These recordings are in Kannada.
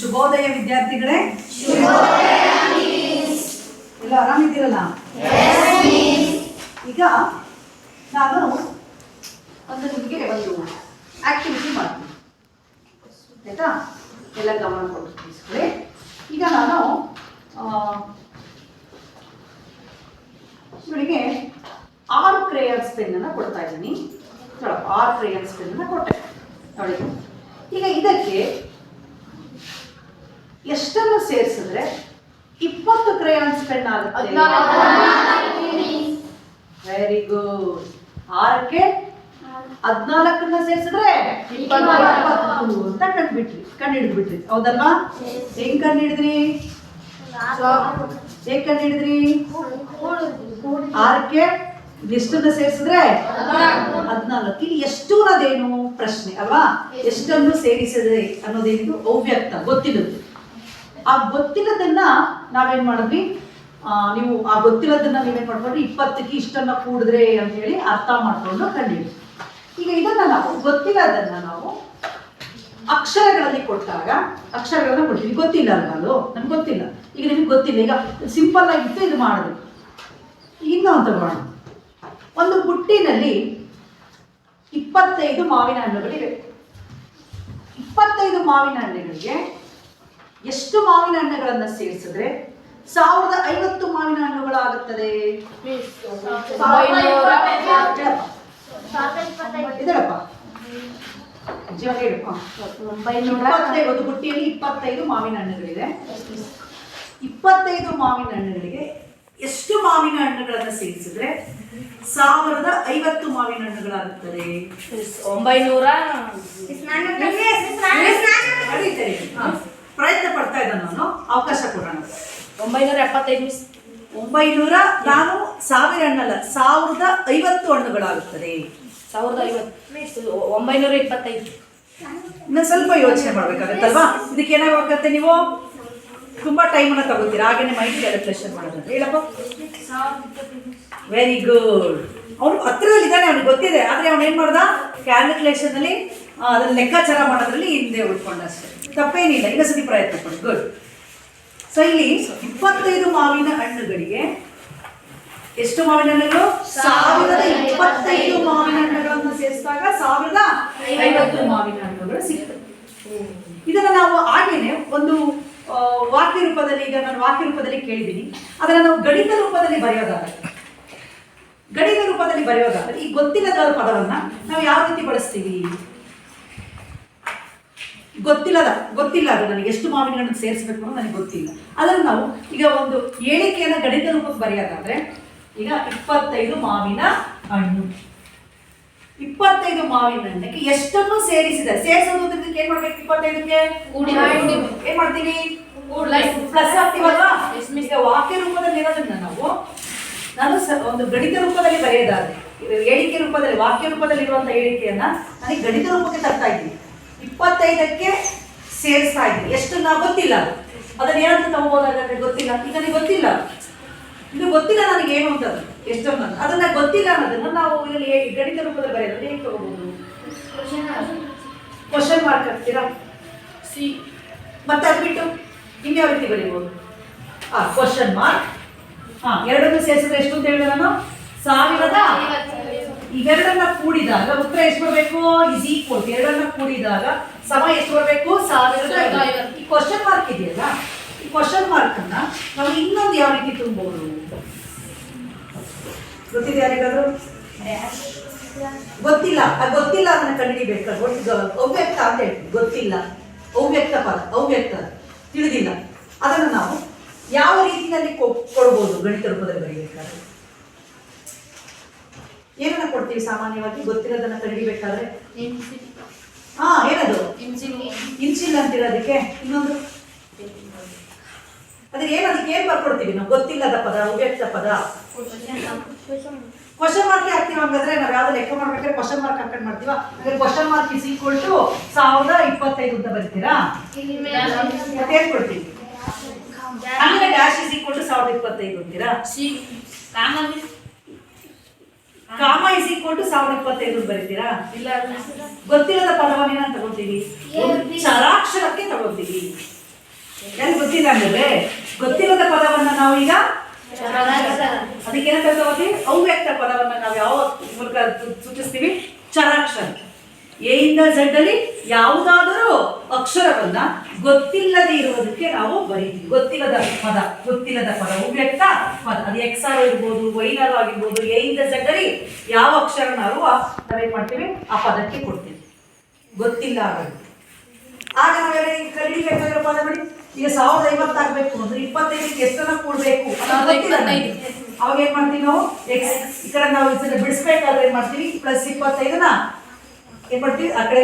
ಶುಭೋದಯ ವಿದ್ಯಾರ್ಥಿಗಳೇ. ಎಲ್ಲ ಆರಾಮಿದ್ದೀರಲ್ಲ? ಈಗ ನಾನು ನಿಮಗೆ ಒಂದು ಆಕ್ಟಿವಿಟಿ ಮಾಡ್ತೀನಿ, ಆಯ್ತಾ? ಎಲ್ಲ ಗಮನ ಕೊಟ್ಟಿಸ್ಕೊಳ್ಳಿ. ಈಗ ನಾನು ಇವಳಿಗೆ 6 ಕ್ರೇಯನ್ಸ್ ಪೆನ್ನನ್ನು ಕೊಡ್ತಾ ಇದ್ದೀನಿ. 6 ಕ್ರೇಯನ್ಸ್ ಪೆನ್ನನ್ನು ಕೊಟ್ಟೆ ನೋಡಿ. ಈಗ ಇದಕ್ಕೆ ಎಷ್ಟನ್ನು ಸೇರಿಸಿದ್ರೆ 20 ಕ್ರೇಯಾನ್ಸ್ ಪೆನ್ ಆಗುತ್ತೆ? Very good. 6ಕ್ಕೆ 14 ಸೇರಿಸಿದ್ರೆ 20 ಅಂತ ಕಂಡುಹಿಡಿದ್ಬಿಟ್ರಿ. ಹೌದಲ್ವಾ? ಹೆಂಗ್ ಕಂಡುಹಿಡಿದ್ರಿ? 6ಕ್ಕೆ ಎಷ್ಟನ್ನು ಸೇರಿಸಿದ್ರೆ 14. ಇಲ್ಲಿ ಎಷ್ಟು ಅನ್ನೋದೇನು ಪ್ರಶ್ನೆ ಅಲ್ವಾ? ಎಷ್ಟನ್ನು ಸೇರಿಸಿದ್ರೆ ಅನ್ನೋದೇನಿದು ಅವ್ಯಕ್ತ, ಗೊತ್ತಿಲ್ಲದು. ಆ ಗೊತ್ತಿಲ್ಲದನ್ನ ನಾವೇನ್ ಮಾಡಿದ್ವಿ, ನೀವು ಆ ಗೊತ್ತಿಲ್ಲದನ್ನ ನೀವೇನ್ ಮಾಡ್ಕೊಂಡ್ರಿ, 20ಕ್ಕೆ ಇಷ್ಟನ್ನ ಕೂಡಿದ್ರೆ ಅಂತ ಹೇಳಿ ಅರ್ಥ ಮಾಡ್ಕೊಂಡು ಕಂಡಿಡಿ. ಈಗ ಇದನ್ನ ನಾವು ಗೊತ್ತಿಲ್ಲದನ್ನ ನಾವು ಅಕ್ಷರಗಳಲ್ಲಿ ಕೊಟ್ಟಾಗ ಅಕ್ಷರಗಳನ್ನ ಕೊಡ್ತೀವಿ. ಗೊತ್ತಿಲ್ಲ ಅಲ್ವಾ? ಅದು ನಮ್ಗೆ ಗೊತ್ತಿಲ್ಲ. ಈಗ ನಿಮ್ಗೆ ಗೊತ್ತಿಲ್ಲ. ಈಗ ಸಿಂಪಲ್ ಆಗಿತ್ತು, ಇದು ಮಾಡಿದ್ವಿ. ಇನ್ನೊಂದು ತಗೋಣ. ಒಂದು ಬುಟ್ಟಿನಲ್ಲಿ 25 ಮಾವಿನ ಹಣ್ಣುಗಳಿವೆ. 25 ಮಾವಿನ ಹಣ್ಣುಗಳಿಗೆ ಎಷ್ಟು ಮಾವಿನ ಹಣ್ಣುಗಳನ್ನು ಸೇರಿಸಿದ್ರೆ 1050 ಮಾವಿನ ಹಣ್ಣುಗಳಾಗುತ್ತದೆ? ಇದಳಪ್ಪ ಜೀವ ಹೇಳು. 25 ಒಂದು ಬುಟ್ಟಿಯಲ್ಲಿ 25 ಮಾವಿನ ಹಣ್ಣುಗಳಿದೆ. 25 ಮಾವಿನ ಹಣ್ಣುಗಳಿಗೆ ಎಷ್ಟು ಮಾವಿನ ಹಣ್ಣುಗಳನ್ನು ಸೇರಿಸಿದ್ರೆ 1050 ಮಾವಿನ ಹಣ್ಣುಗಳಾಗುತ್ತದೆ? 900. ಪ್ರಯತ್ನ ಪಡ್ತಾ ಇದ್ದ ನಾನು, ಅವಕಾಶ ಕೊಡೋಣ. 975. 900 ನಾನು 1000 ಹಣ್ಣಲ್ಲ, 1050 ಹಣ್ಣುಗಳಾಗುತ್ತದೆ. 1050. 925. ಇನ್ನು ಸ್ವಲ್ಪ ಯೋಚನೆ ಮಾಡ್ಬೇಕಾಗತ್ತಲ್ವಾ? ಇದಕ್ಕೆ ಏನಾಗುತ್ತೆ, ನೀವು ತುಂಬಾ ಟೈಮನ್ನು ತಗೋತೀರಾ. ಹಾಗೇನೆ ಮೈಂಡ್ ಕ್ಯಾಲ್ಕುಲೇಷನ್ ಮಾಡೋದಂದ್ರೆ ಹೇಳಪ್ಪ. Very good. ಅವನು ಹತ್ರದಲ್ಲಿ ಇದ್ದಾನೆ, ಅವ್ನಿಗೆ ಗೊತ್ತಿದೆ. ಆದರೆ ಅವನು ಏನು ಮಾಡ್ದ, ಕ್ಯಾಲ್ಕುಲೇಷನ್ ಅಲ್ಲಿ ಅದನ್ನ ಲೆಕ್ಕಾಚಾರ ಮಾಡೋದ್ರಲ್ಲಿ ಹಿಂದೆ ಉಳ್ಕೊಂಡಷ್ಟೇ. ತಪ್ಪೇನಿಲ್ಲ. ಇನ್ನೊಂದ್ಸತಿ ಪ್ರಯತ್ನ ಪಡಿ. ಗುಡ್. ಸೊ ಇಲ್ಲಿ 25 ಮಾವಿನ ಹಣ್ಣುಗಳಿಗೆ ಎಷ್ಟು ಮಾವಿನ ಹಣ್ಣುಗಳು? 1025 ಮಾವಿನ ಹಣ್ಣುಗಳನ್ನು ಸೇರಿಸಿದಾಗ 1050 ಮಾವಿನ ಹಣ್ಣುಗಳು ಸಿಗ್ತವೆ. ಇದನ್ನ ನಾವು ಹಾಗೇನೆ ಒಂದು ವಾಕ್ಯ ರೂಪದಲ್ಲಿ, ಈಗ ನಾನು ವಾಕ್ಯ ರೂಪದಲ್ಲಿ ಕೇಳಿದ್ದೀನಿ, ಅದನ್ನ ನಾವು ಗಣಿತ ರೂಪದಲ್ಲಿ ಬರೆಯೋದಾದ್ರೆ ಈ ಗೊತ್ತಿಲ್ಲದ ಪದವನ್ನ ನಾವು ಯಾವ ರೀತಿ ಬಳಸ್ತೀವಿ? ಗೊತ್ತಿಲ್ಲ ಅದು ನನಗೆ ಎಷ್ಟು ಮಾವಿನ ಹಣ್ಣು ಸೇರಿಸಬೇಕು ಅನ್ನೋದು ನನಗೆ ಗೊತ್ತಿಲ್ಲ. ಅದನ್ನು ನಾವು ಈಗ ಒಂದು ಹೇಳಿಕೆಯನ್ನು ಗಣಿತ ರೂಪಕ್ಕೆ ಬರೆಯೋದಾದ್ರೆ, ಈಗ 25 ಮಾವಿನ ಹಣ್ಣು, 25 ಮಾವಿನ ಹಣ್ಣಿಗೆ ಎಷ್ಟನ್ನು ಸೇರಿಸಿದೆ? ಸೇರಿಸೋದ್ರಿಂದ ಏನ್ ಮಾಡ್ಬೇಕು? 25ಕ್ಕೆ ಏನ್ ಮಾಡ್ತೀವಿ? ಪ್ಲಸ್ ಆಗ್ತೀವಲ್ವಾ? ಈಗ ವಾಕ್ಯ ರೂಪದಲ್ಲಿ ಇರೋದನ್ನ ನಾನು ಒಂದು ಗಣಿತ ರೂಪದಲ್ಲಿ ಬರೆಯೋದಾದ್ರೆ, ಹೇಳಿಕೆ ರೂಪದಲ್ಲಿ, ವಾಕ್ಯ ರೂಪದಲ್ಲಿ ಇರುವಂತ ಹೇಳಿಕೆಯನ್ನ ನನಗೆ ಗಣಿತ ರೂಪಕ್ಕೆ ತರ್ತಾ ಇದ್ದೀನಿ. 25ಕ್ಕೆ ಸೇರಿಸ್ತಾ ಇದ್ದೀನಿ. ಎಷ್ಟು ನಾವು ಗೊತ್ತಿಲ್ಲ, ಅದನ್ನ ಏನಂತ ತಗೋಬೋದಾದ್ರೆ ಗೊತ್ತಿಲ್ಲ. ಈಗ ನನಗೆ ಗೊತ್ತಿಲ್ಲ, ಇದು ಗೊತ್ತಿಲ್ಲ ನನಗೆ ಏನು ಅಂತ, ಎಷ್ಟೊಂದು ಅದನ್ನ ಗೊತ್ತಿಲ್ಲ ಅನ್ನೋದನ್ನ ನಾವು ಇದರಲ್ಲಿ ಗಣಿತ ರೂಪದಲ್ಲಿ ಬರೆಯೋದ್ರೆ ಹೇಗೆ ತಗೋಬಹುದು? ಕ್ವಶನ್ ಮಾರ್ಕ್ ಹಾಕ್ತೀರಾ? ಮತ್ತೆ ಅದು ಬಿಟ್ಟು ಇನ್ಯಾವ ರೀತಿ ಬರೀಬಹುದು? Question mark. ಎರಡನ್ನು ಸೇರಿಸಿದ್ರೆ ಎಷ್ಟು ಅಂತ ಹೇಳಿದ್ರೆ ನಾನು 1000. ಇವೆರಡನ್ನ ಕೂಡಿದಾಗ ಉತ್ತರ ಎಷ್ಟು ಬರಬೇಕು? Is equal. ಎರಡನ್ನ ಕೂಡಿದಾಗ ಸಮ ಎಷ್ಟು ಬರಬೇಕು? 1050. ಈ ಕ್ವಶನ್ ಮಾರ್ಕ್ ಇದೆಯಲ್ಲ, ಈ ಕ್ವಶನ್ ಮಾರ್ಕ್ ಅನ್ನ ನಾವು ಇನ್ನೊಂದು ಯಾವ ರೀತಿ ತುಂಬಬಹುದು? ಗೊತ್ತಿದೆ ಯಾರಿಗಾದ್ರು? ಗೊತ್ತಿಲ್ಲ. ಗೊತ್ತಿಲ್ಲ ಅದನ್ನ ಕಂಡುಹಿಡಿಬೇಕು. ಅವ್ಯಕ್ತ ಅಂತ ಹೇಳ್ತೀವಿ. ಗೊತ್ತಿಲ್ಲ, ಅವ್ಯಕ್ತ ಪದ, ಅವ್ಯಕ್ತ, ತಿಳಿದಿಲ್ಲ. ಅದನ್ನು ನಾವು ಯಾವ ರೀತಿಯಲ್ಲಿ ಕೊಡ್ಬೋದು ಗಣಿತ ರೂಪದಲ್ಲಿ ಬರೀಬೇಕಾದ್ರೆ? ಏನನ್ನ ಕೊಡ್ತೀವಿ ಸಾಮಾನ್ಯವಾಗಿ ಗೊತ್ತಿರೋದನ್ನ ಕಂಡುಹಿಡಿಬೇಕಾದ್ರೆ? ಏನದು? ಇನ್ಸಿಲ್ ಅಂತಿರೋದಕ್ಕೆ ಇನ್ನೊಂದು ಅದಕ್ಕೆ ಏನ್ ಬರ್ಕೊಡ್ತೀವಿ ನಾವು? ಗೊತ್ತಿಲ್ಲದ ಪದ, ಅವ್ಯಕ್ತ ಪದ. ಕ್ವಶನ್ ಮಾರ್ಕ್ ಹಾಕ್ತೀವಿ. ಹಂಗಾದ್ರೆ ನಾವು ಯಾವ್ದು ಲೆಕ್ಕ ಮಾಡ್ಬೇಕಾದ್ರೆ ಕ್ವಶನ್ ಮಾರ್ಕ್ ಹಾಕೊಂಡು ಮಾಡ್ತೀವ. ಹಾಗಾದ್ರೆ question mark is equal to 1025 ಅಂತ ಬರೀತೀರಾ? ಮತ್ತೆ ಏನ್ ಕೊಡ್ತೀವಿ? ಆಮೇಲೆ ಡ್ಯಾಶ್ ಇಸ್ ಈಕ್ವಲ್ ಟು 1025 ಅಂತೀರಾ? ಕಾಮ ಇಸ್ ಈಕ್ವಲ್ ಟು 1025 ಬರೀತೀರಾ? ಗೊತ್ತಿಲ್ಲದ ಪದವನ್ನ ಏನಂತ ತಗೋತೀವಿ? ಚರಾಕ್ಷರಕ್ಕೆ ತಗೋತೀವಿ. ಯಾರು ಗೊತ್ತಿಲ್ಲ ಅಂದ್ರೆ ಗೊತ್ತಿಲ್ಲದ ಪದವನ್ನ ನಾವು ಈಗ ಅದಕ್ಕೆ ಏನಂತ ತಗೋತೀವಿ? ಅವ್ಯಕ್ತ ಪದವನ್ನ ನಾವು ಯಾವ ಮೂಲಕ ಸೂಚಿಸ್ತೀವಿ? ಚರಾಕ್ಷರ. ಎ ಇಂದ ಝಡ್ ಅಲ್ಲಿ ಯಾವುದಾದರೂ ಅಕ್ಷರವನ್ನ ಗೊತ್ತಿಲ್ಲದೆ ಇರುವುದಕ್ಕೆ ನಾವು ಬರೀತೀವಿ. ಗೊತ್ತಿಲ್ಲದ ಪದ ಅವ್ಯಕ್ತ ಪದ. ಅದು ಎಕ್ಸಾರ್ ಇರ್ಬೋದು, ವೈನಾರು ಆಗಿರ್ಬೋದು. ಎ ಇಂದ ಝಡ್ ಅಲ್ಲಿ ಯಾವ ಅಕ್ಷರನಾರು ನಾವೇನ್ ಮಾಡ್ತೀವಿ? ಆ ಪದಕ್ಕೆ ಕೊಡ್ತೀವಿ. ಗೊತ್ತಿಲ್ಲ ಆಗೋದು. ಆಗ ನಾವೆಲ್ಲ ಕಲಿಬೇಕಾಗಿರೋ ಪದ ಬಿಡಿ. ಈಗ 1050 ಆಗ್ಬೇಕು ಅಂದ್ರೆ 25ಕ್ಕೆ ಎಷ್ಟನ್ನ ಕೂಡಬೇಕು? ಅವಾಗ ಏನ್ ಮಾಡ್ತೀವಿ ನಾವು? ಈ ಕಡೆ ನಾವು ಇದನ್ನ ಬಿಡಿಸ್ಬೇಕಾದ್ರೆ ಏನ್ ಮಾಡ್ತೀವಿ? +25ನ ಏನ್ ಮಾಡ್ತೀವಿ? ಆ ಕಡೆ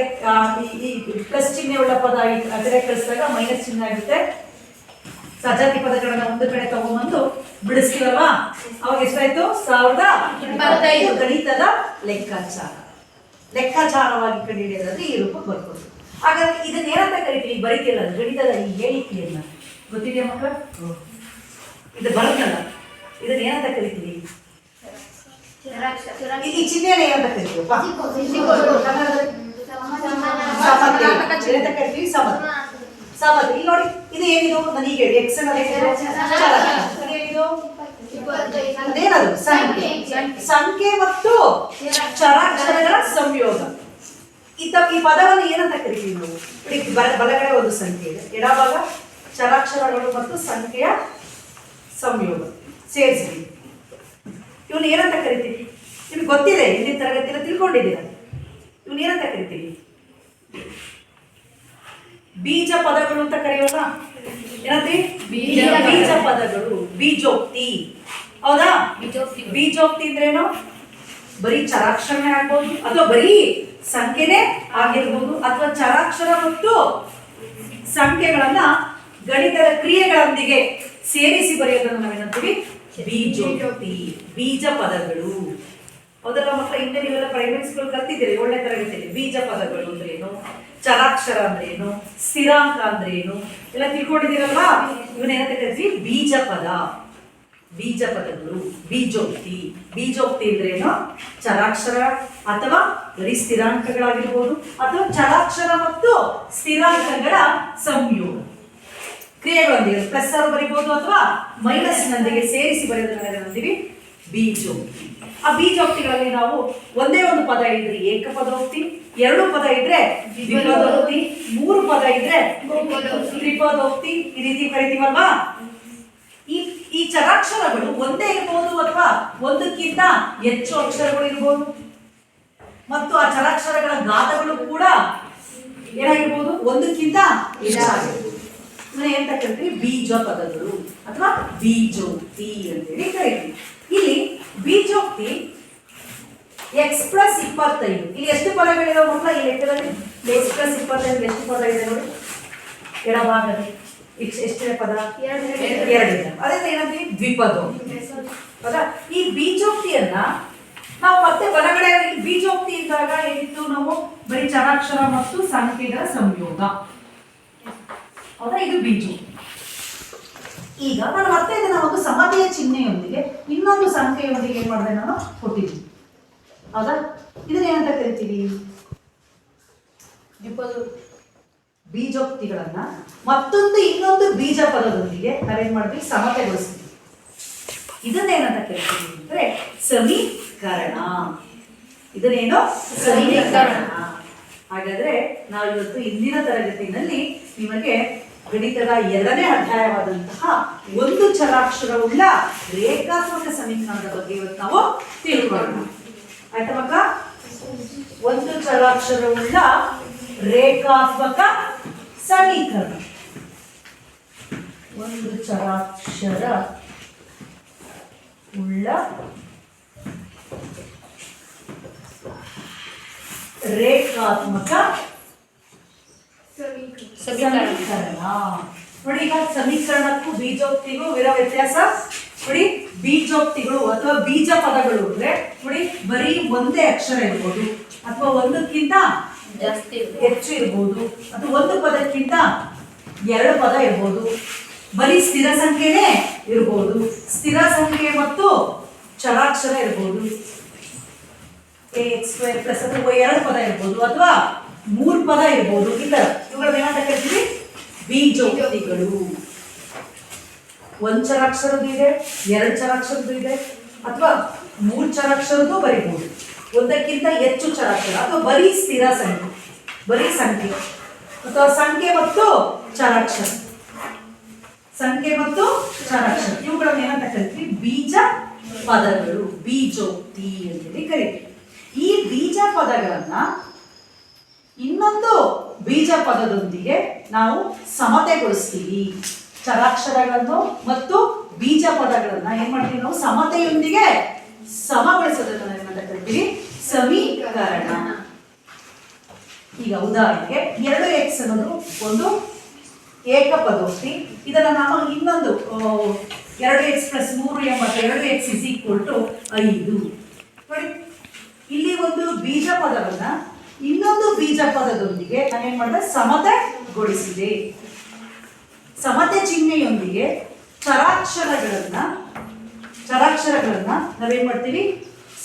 ಈ ಪ್ಲಸ್ ಚಿಹ್ನೆ ಉಳ್ಳ ಪದ ಆ ಕಡೆ ಕಳಿಸಿದಾಗ ಮೈನಸ್ ಚಿಹ್ನೆ ಆಗುತ್ತೆ. ಸಜಾತಿ ಪದಗಳನ್ನ ಒಂದು ಕಡೆ ತಗೊಂಡ್ಬಂದು ಬಿಡಿಸ್ತೀವಲ್ವಾ? ಅವಾಗ ಎಷ್ಟಾಯ್ತು? 1025 ಗಣಿತದ ಲೆಕ್ಕಾಚಾರವಾಗಿ ಕಂಡುಹಿಡಿಯೋದಾದ್ರೆ ಈ ರೂಪಕ್ಕೆ ಬರ್ಬೋದು. ಹಾಗಾದ್ರೆ ಇದನ್ನ ಏನಂತ ಕರಿತೀವಿ? ಬರೀತಿಲ್ಲ ಗಣಿತದ ಈ ಹೇಳಿಕೆಯನ್ನ. ಗೊತ್ತಿದೆಯಾ ಮಕ್ಕಳ? ಇದು ಬರುತ್ತಲ್ಲ, ಇದನ್ನ ಏನಂತ ಕರಿತೀವಿ? ಈ ಚಿಹ್ನೆನ ಏನಂತ ಕರಿತೀವಪ್ಪ? ಸಮತೆ. ಇಲ್ಲಿ ನೋಡಿ, ಇದು ಏನಿದು? ನಾನು ಈಗ ಹೇಳಿ ಎಕ್ಸ್ ಏನಿದು? ಅದೇನದು? ಸಂಖ್ಯೆ ಮತ್ತು ಚರಾಕ್ಷರಗಳ ಸಂಯೋಗ. ಈ ಪದವನ್ನು ಏನಂತ ಕರಿತೀವಿ ನಾವು? ಬಲಗಡೆ ಒಂದು ಸಂಖ್ಯೆ ಇದೆ, ಎಡಭಾಗ ಚರಾಕ್ಷರಗಳು ಮತ್ತು ಸಂಖ್ಯೆಯ ಸಂಯೋಗ ಸೇರಿಸಿ ಇವನು ಏನಂತ ಕರಿತೀವಿ? ನಿಮ್ಗೆ ಗೊತ್ತಿದೆ, ಹಿಂದಿನ ತರಗತಿಯಲ್ಲಿ ತಿಳ್ಕೊಂಡಿದ್ದೀರ. ಇವನು ಏನಂತ ಕರಿತೀವಿ? ಬೀಜ ಪದಗಳು ಅಂತ ಕರೆಯೋಣ. ಏನಂತೀವಿ? ಬೀಜ ಪದಗಳು, ಬೀಜೋಕ್ತಿ. ಹೌದಾ? ಬೀಜೋಕ್ತಿ ಅಂದ್ರೇನು? ಬರೀ ಚರಾಕ್ಷರನೇ ಆಗ್ಬೋದು, ಅಥವಾ ಬರೀ ಸಂಖ್ಯೆನೇ ಆಗಿರ್ಬೋದು, ಅಥವಾ ಚರಾಕ್ಷರ ಮತ್ತು ಸಂಖ್ಯೆಗಳನ್ನ ಗಣಿತದ ಕ್ರಿಯೆಗಳೊಂದಿಗೆ ಸೇರಿಸಿ ಬರೆಯೋದನ್ನು ನಾವೇನಂತೀವಿ? ಬೀಜೋಕ್ತಿ. ಬೀಜ ಪದಗಳು. ಹೌದಲ್ಲ ಮಕ್ಕಳ? ಹಿಂದೆ ನೀವೆಲ್ಲ ಪ್ರೈಮರಿ ಸ್ಕೂಲ್ ಕಲ್ತಿದ್ದೀರಿ 7ನೇ ತರಗತಿಯಲ್ಲಿ. ಬೀಜ ಪದಗಳು ಅಂದ್ರೆ ಏನು, ಚರಾಕ್ಷರ ಅಂದ್ರೆ ಏನು, ಸ್ಥಿರಾಂಕ ಅಂದ್ರೆ ಏನು ಎಲ್ಲ ತಿಳ್ಕೊಂಡಿದ್ದೀರಲ್ವಾ? ಇವನ್ನೇನಂತ ಕರಿತೀವಿ? ಬೀಜ ಪದ. ಬೀಜ ಪದಗಳು, ಬೀಜೋಕ್ತಿ. ಬೀಜೋಕ್ತಿ ಅಂದ್ರೆ ಏನು? ಚರಾಕ್ಷರ ಅಥವಾ ಬರೀ ಸ್ಥಿರಾಂಕಗಳಾಗಿರ್ಬೋದು, ಅಥವಾ ಚರಾಕ್ಷರ ಮತ್ತು ಸ್ಥಿರಾಂಕಗಳ ಸಂಯೋಗ ಕ್ರಿಯೆಗಳೊಂದಿಗೆ ಪ್ಲಸ್ ಆರು ಬರಿಬಹುದು ಅಥವಾ ಮೈನಸ್ ನೊಂದಿಗೆ ಸೇರಿಸಿ ಬರೆಯೋದನ್ನೇ ಬೀಜೋಕ್ತಿ. ಆ ಬೀಜೋಕ್ತಿಗಳಲ್ಲಿ ನಾವು ಒಂದೇ ಒಂದು ಪದ ಇದ್ರೆ ಏಕಪದೋಕ್ತಿ, 2 ಪದ ಇದ್ರೆ ದ್ವಿಪದೋಕ್ತಿ, 3 ಪದ ಇದ್ರೆ ತ್ರಿಪದೋಕ್ತಿ. ಈ ರೀತಿ ಕರಿತೀವಲ್ವಾ? ಈ ಚರಾಕ್ಷರಗಳು ಒಂದೇ ಇರ್ಬೋದು ಅಥವಾ ಒಂದಕ್ಕಿಂತ ಹೆಚ್ಚು ಅಕ್ಷರಗಳು ಇರ್ಬೋದು, ಮತ್ತು ಆ ಚರಾಕ್ಷರಗಳ ಗಾತ್ರಗಳು ಕೂಡ ಏನಾಗಿರ್ಬೋದು? ಒಂದಕ್ಕಿಂತ ಹೆಚ್ಚಾಗಿರ್ಬೋದು. ಎಂತ ಕರಿತೀವಿ? ಬೀಜ ಪದಗಳು ಅಥವಾ ಬೀಜೋಕ್ತಿ ಅಂತೇಳಿ ಕರಿತೀವಿ. ಇಲ್ಲಿ ಬೀಜೋಕ್ತಿ x+25. ಇಲ್ಲಿ ಎಷ್ಟು ಪದಗಳಿವೆ ಮಕ್ಕಳ? ಈ ಲೆಕ್ಕದಲ್ಲಿ x+25 ಎಷ್ಟು ಪದ ಇದೆ ನೋಡಿ? ಎಡಭಾಗದಲ್ಲಿ ಎಷ್ಟಿದೆ ಪದ? 2 ಇದೆ. ಅದೇ ಏನಂತೀವಿ? ದ್ವಿಪದೋಕ್ತಿ. ಹೌದಾ? ಈ ಬೀಜೋಕ್ತಿಯನ್ನ ನಾವು ಮತ್ತೆ ಬಲಗಡೆ ಬೀಜೋಕ್ತಿ ಇದ್ದಾಗ ಏನಿತ್ತು? ನಾವು ಬರೀ ಚರಾಕ್ಷರ ಮತ್ತು ಸಂಖ್ಯೆಗಳ ಸಂಯೋಗ. ಹೌದಾ? ಇದು ಬೀಜೋಕ್ತಿ. ಈಗ ನಾನು ಮತ್ತೆ ಇದನ್ನ ಒಂದು ಸಮತೆಯ ಚಿಹ್ನೆಯೊಂದಿಗೆ ಇನ್ನೊಂದು ಸಂಖ್ಯೆಯೊಂದಿಗೆ ಏನ್ ಮಾಡಿದೆ? ನಾನು ಕೊಟ್ಟಿದ್ದೀನಿ. ಹೌದಾ? ಇದನ್ನ ಏನಂತ ಕರಿತೀವಿ? ಬೀಜೋಕ್ತಿಗಳನ್ನ ಇನ್ನೊಂದು ಬೀಜ ಪದದೊಂದಿಗೆ ನಾವೇನ್ ಮಾಡ್ತೀವಿ? ಸಮತೆಗೊಳಿಸ್ತೀವಿ. ಇದನ್ನೇನಂತ ಕರಿತೀವಿ ಅಂದ್ರೆ ಸಮೀಕರಣ. ಇದನ್ನೇನೋ ಸಮೀಕರಣ. ಹಾಗಾದ್ರೆ ನಾವು ಇವತ್ತು ಇಂದಿನ ತರಗತಿನಲ್ಲಿ ನಿಮಗೆ ಗಣಿತದ 2ನೇ ಅಧ್ಯಾಯವಾದಂತಹ ಒಂದು ಚರಾಕ್ಷರವುಳ್ಳ ರೇಖಾತ್ಮಕ ಸಮೀಕರಣದ ಬಗ್ಗೆ ಇವತ್ತು ನಾವು ತಿಳ್ಕೊಳ್ಳೋಣ. ಆಯ್ತಾ ಮಕ್ಕ? ಒಂದು ಚರಾಕ್ಷರವುಳ್ಳ ರೇಖಾತ್ಮಕ ಸಮೀಕರಣ. ಒಂದು ಚರಾಕ್ಷರ ಉಳ್ಳ ರೇಖಾತ್ಮಕ ಸಮೀಕರಣ. ನೋಡಿ, ಈಗ ಸಮೀಕರಣಕ್ಕೂ ಬೀಜೋಕ್ತಿಗೂ ಇರೋ ವ್ಯತ್ಯಾಸ ನೋಡಿ. ಬೀಜೋಕ್ತಿಗಳು ಅಥವಾ ಬೀಜ ಪದಗಳು ಅಂದ್ರೆ ನೋಡಿ ಬರೀ ಒಂದೇ ಅಕ್ಷರ ಇರ್ಬೋದು, ಅಥವಾ ಒಂದಕ್ಕಿಂತ ಜಾಸ್ತಿ ಹೆಚ್ಚು ಇರ್ಬೋದು, ಅಥವಾ ಒಂದು ಪದಕ್ಕಿಂತ 2 ಪದ ಇರ್ಬೋದು, ಬರೀ ಸ್ಥಿರ ಸಂಖ್ಯೆನೇ ಇರ್ಬೋದು, ಸ್ಥಿರ ಸಂಖ್ಯೆ ಮತ್ತು ಚರಾಕ್ಷರ ಇರ್ಬೋದು, ax² ಅಥವಾ 2 ಪದ ಇರ್ಬೋದು, ಅಥವಾ 3 ಪದ ಇರ್ಬೋದು. ಇಲ್ಲ, ಇವುಗಳನ್ನ ಏನಂತ ಕರಿತೀವಿ? ಬೀಜೋಕ್ತಿಗಳು. ಒಂದು ಚರಾಕ್ಷರದ್ದು ಇದೆ, 2 ಚರಾಕ್ಷರದ್ದು ಇದೆ, ಅಥವಾ 3 ಚರಾಕ್ಷರದ್ದು ಬರೀಬಹುದು. ಒಂದಕ್ಕಿಂತ ಹೆಚ್ಚು ಚರಾಕ್ಷರ ಅಥವಾ ಬರೀ ಸ್ಥಿರ ಸಂಖ್ಯೆ, ಬರೀ ಸಂಖ್ಯೆ ಅಥವಾ ಸಂಖ್ಯೆ ಮತ್ತು ಚರಾಕ್ಷರ, ಸಂಖ್ಯೆ ಮತ್ತು ಚರಾಕ್ಷರ ಇವುಗಳನ್ನು ಏನಂತ ಕರಿತೀವಿ? ಬೀಜ ಪದಗಳು, ಬೀಜೋಕ್ತಿ ಅಂತೇಳಿ ಕರಿತೀವಿ. ಈ ಬೀಜ ಪದಗಳನ್ನ ಇನ್ನೊಂದು ಬೀಜ ಪದದೊಂದಿಗೆ ನಾವು ಸಮತೆಗೊಳಿಸ್ತೀವಿ. ಚರಾಕ್ಷರಗಳನ್ನು ಮತ್ತು ಬೀಜ ಪದಗಳನ್ನ ಏನ್ ಮಾಡ್ತೀವಿ ನಾವು? ಸಮತೆಯೊಂದಿಗೆ ಸಮಗೊಳಿಸೋದನ್ನ ಏನಂತ ಕರಿತೀವಿ? ಸಮೀಕರಣ. ಈಗ ಉದಾಹರಣೆಗೆ 2x ಅನ್ನೋದು ಒಂದು ಏಕಪದೋಕ್ತಿ. ಇದನ್ನ ನಾವು ಇನ್ನೊಂದು 2x + 3 ಎಂಬ 2x = 5. ನೋಡಿ, ಇಲ್ಲಿ ಒಂದು ಬೀಜ ಪದವನ್ನ ಇನ್ನೊಂದು ಬೀಜ ಪದದೊಂದಿಗೆ ನಾನೇನ್ ಮಾಡಿದೆ? ಸಮತೆಗೊಳಿಸಿದೆ. ಸಮತೆ ಚಿಹ್ನೆಯೊಂದಿಗೆ ಚರಾಕ್ಷರಗಳನ್ನ ನಾವೇನ್ ಮಾಡ್ತೀವಿ?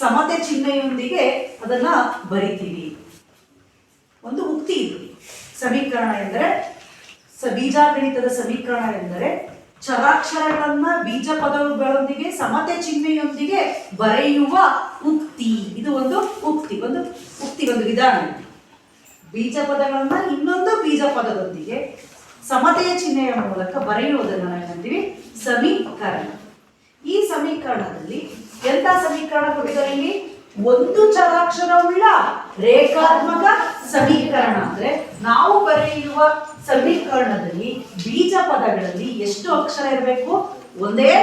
ಸಮತೆ ಚಿಹ್ನೆಯೊಂದಿಗೆ ಅದನ್ನ ಬರಿತೀವಿ. ಒಂದು ಉಕ್ತಿ ಇದು. ಸಮೀಕರಣ ಎಂದರೆ ಬೀಜಗಣಿತದ ಸಮೀಕರಣ ಎಂದರೆ ಚರಾಕ್ಷರಗಳನ್ನ ಬೀಜ ಪದಗಳೊಂದಿಗೆ ಸಮತೆ ಚಿಹ್ನೆಯೊಂದಿಗೆ ಬರೆಯುವ ಉಕ್ತಿ. ಇದು ಒಂದು ಉಕ್ತಿ, ಒಂದು ವಿಧಾನ. ಬೀಜ ಪದಗಳನ್ನ ಇನ್ನೊಂದು ಬೀಜ ಪದದೊಂದಿಗೆ ಸಮತೆಯ ಚಿಹ್ನೆಯ ಮೂಲಕ ಬರೆಯುವುದನ್ನು ನಾವೇನಂತೀವಿ? ಸಮೀಕರಣ. ಈ ಸಮೀಕರಣದಲ್ಲಿ ಎಂತ ಸಮೀಕರಣ ಕೊಟ್ಟಿದ್ದಾರೆ? ಇಲ್ಲಿ ಒಂದು ಚರಾಕ್ಷರವುಳ್ಳ ರೇಖಾತ್ಮಕ ಸಮೀಕರಣ. ಅಂದ್ರೆ ನಾವು ಬರೆಯುವ ಸಮೀಕರಣದಲ್ಲಿ ಬೀಜ ಪದಗಳಲ್ಲಿ ಎಷ್ಟು ಅಕ್ಷರ ಇರಬೇಕು? ಒಂದೇ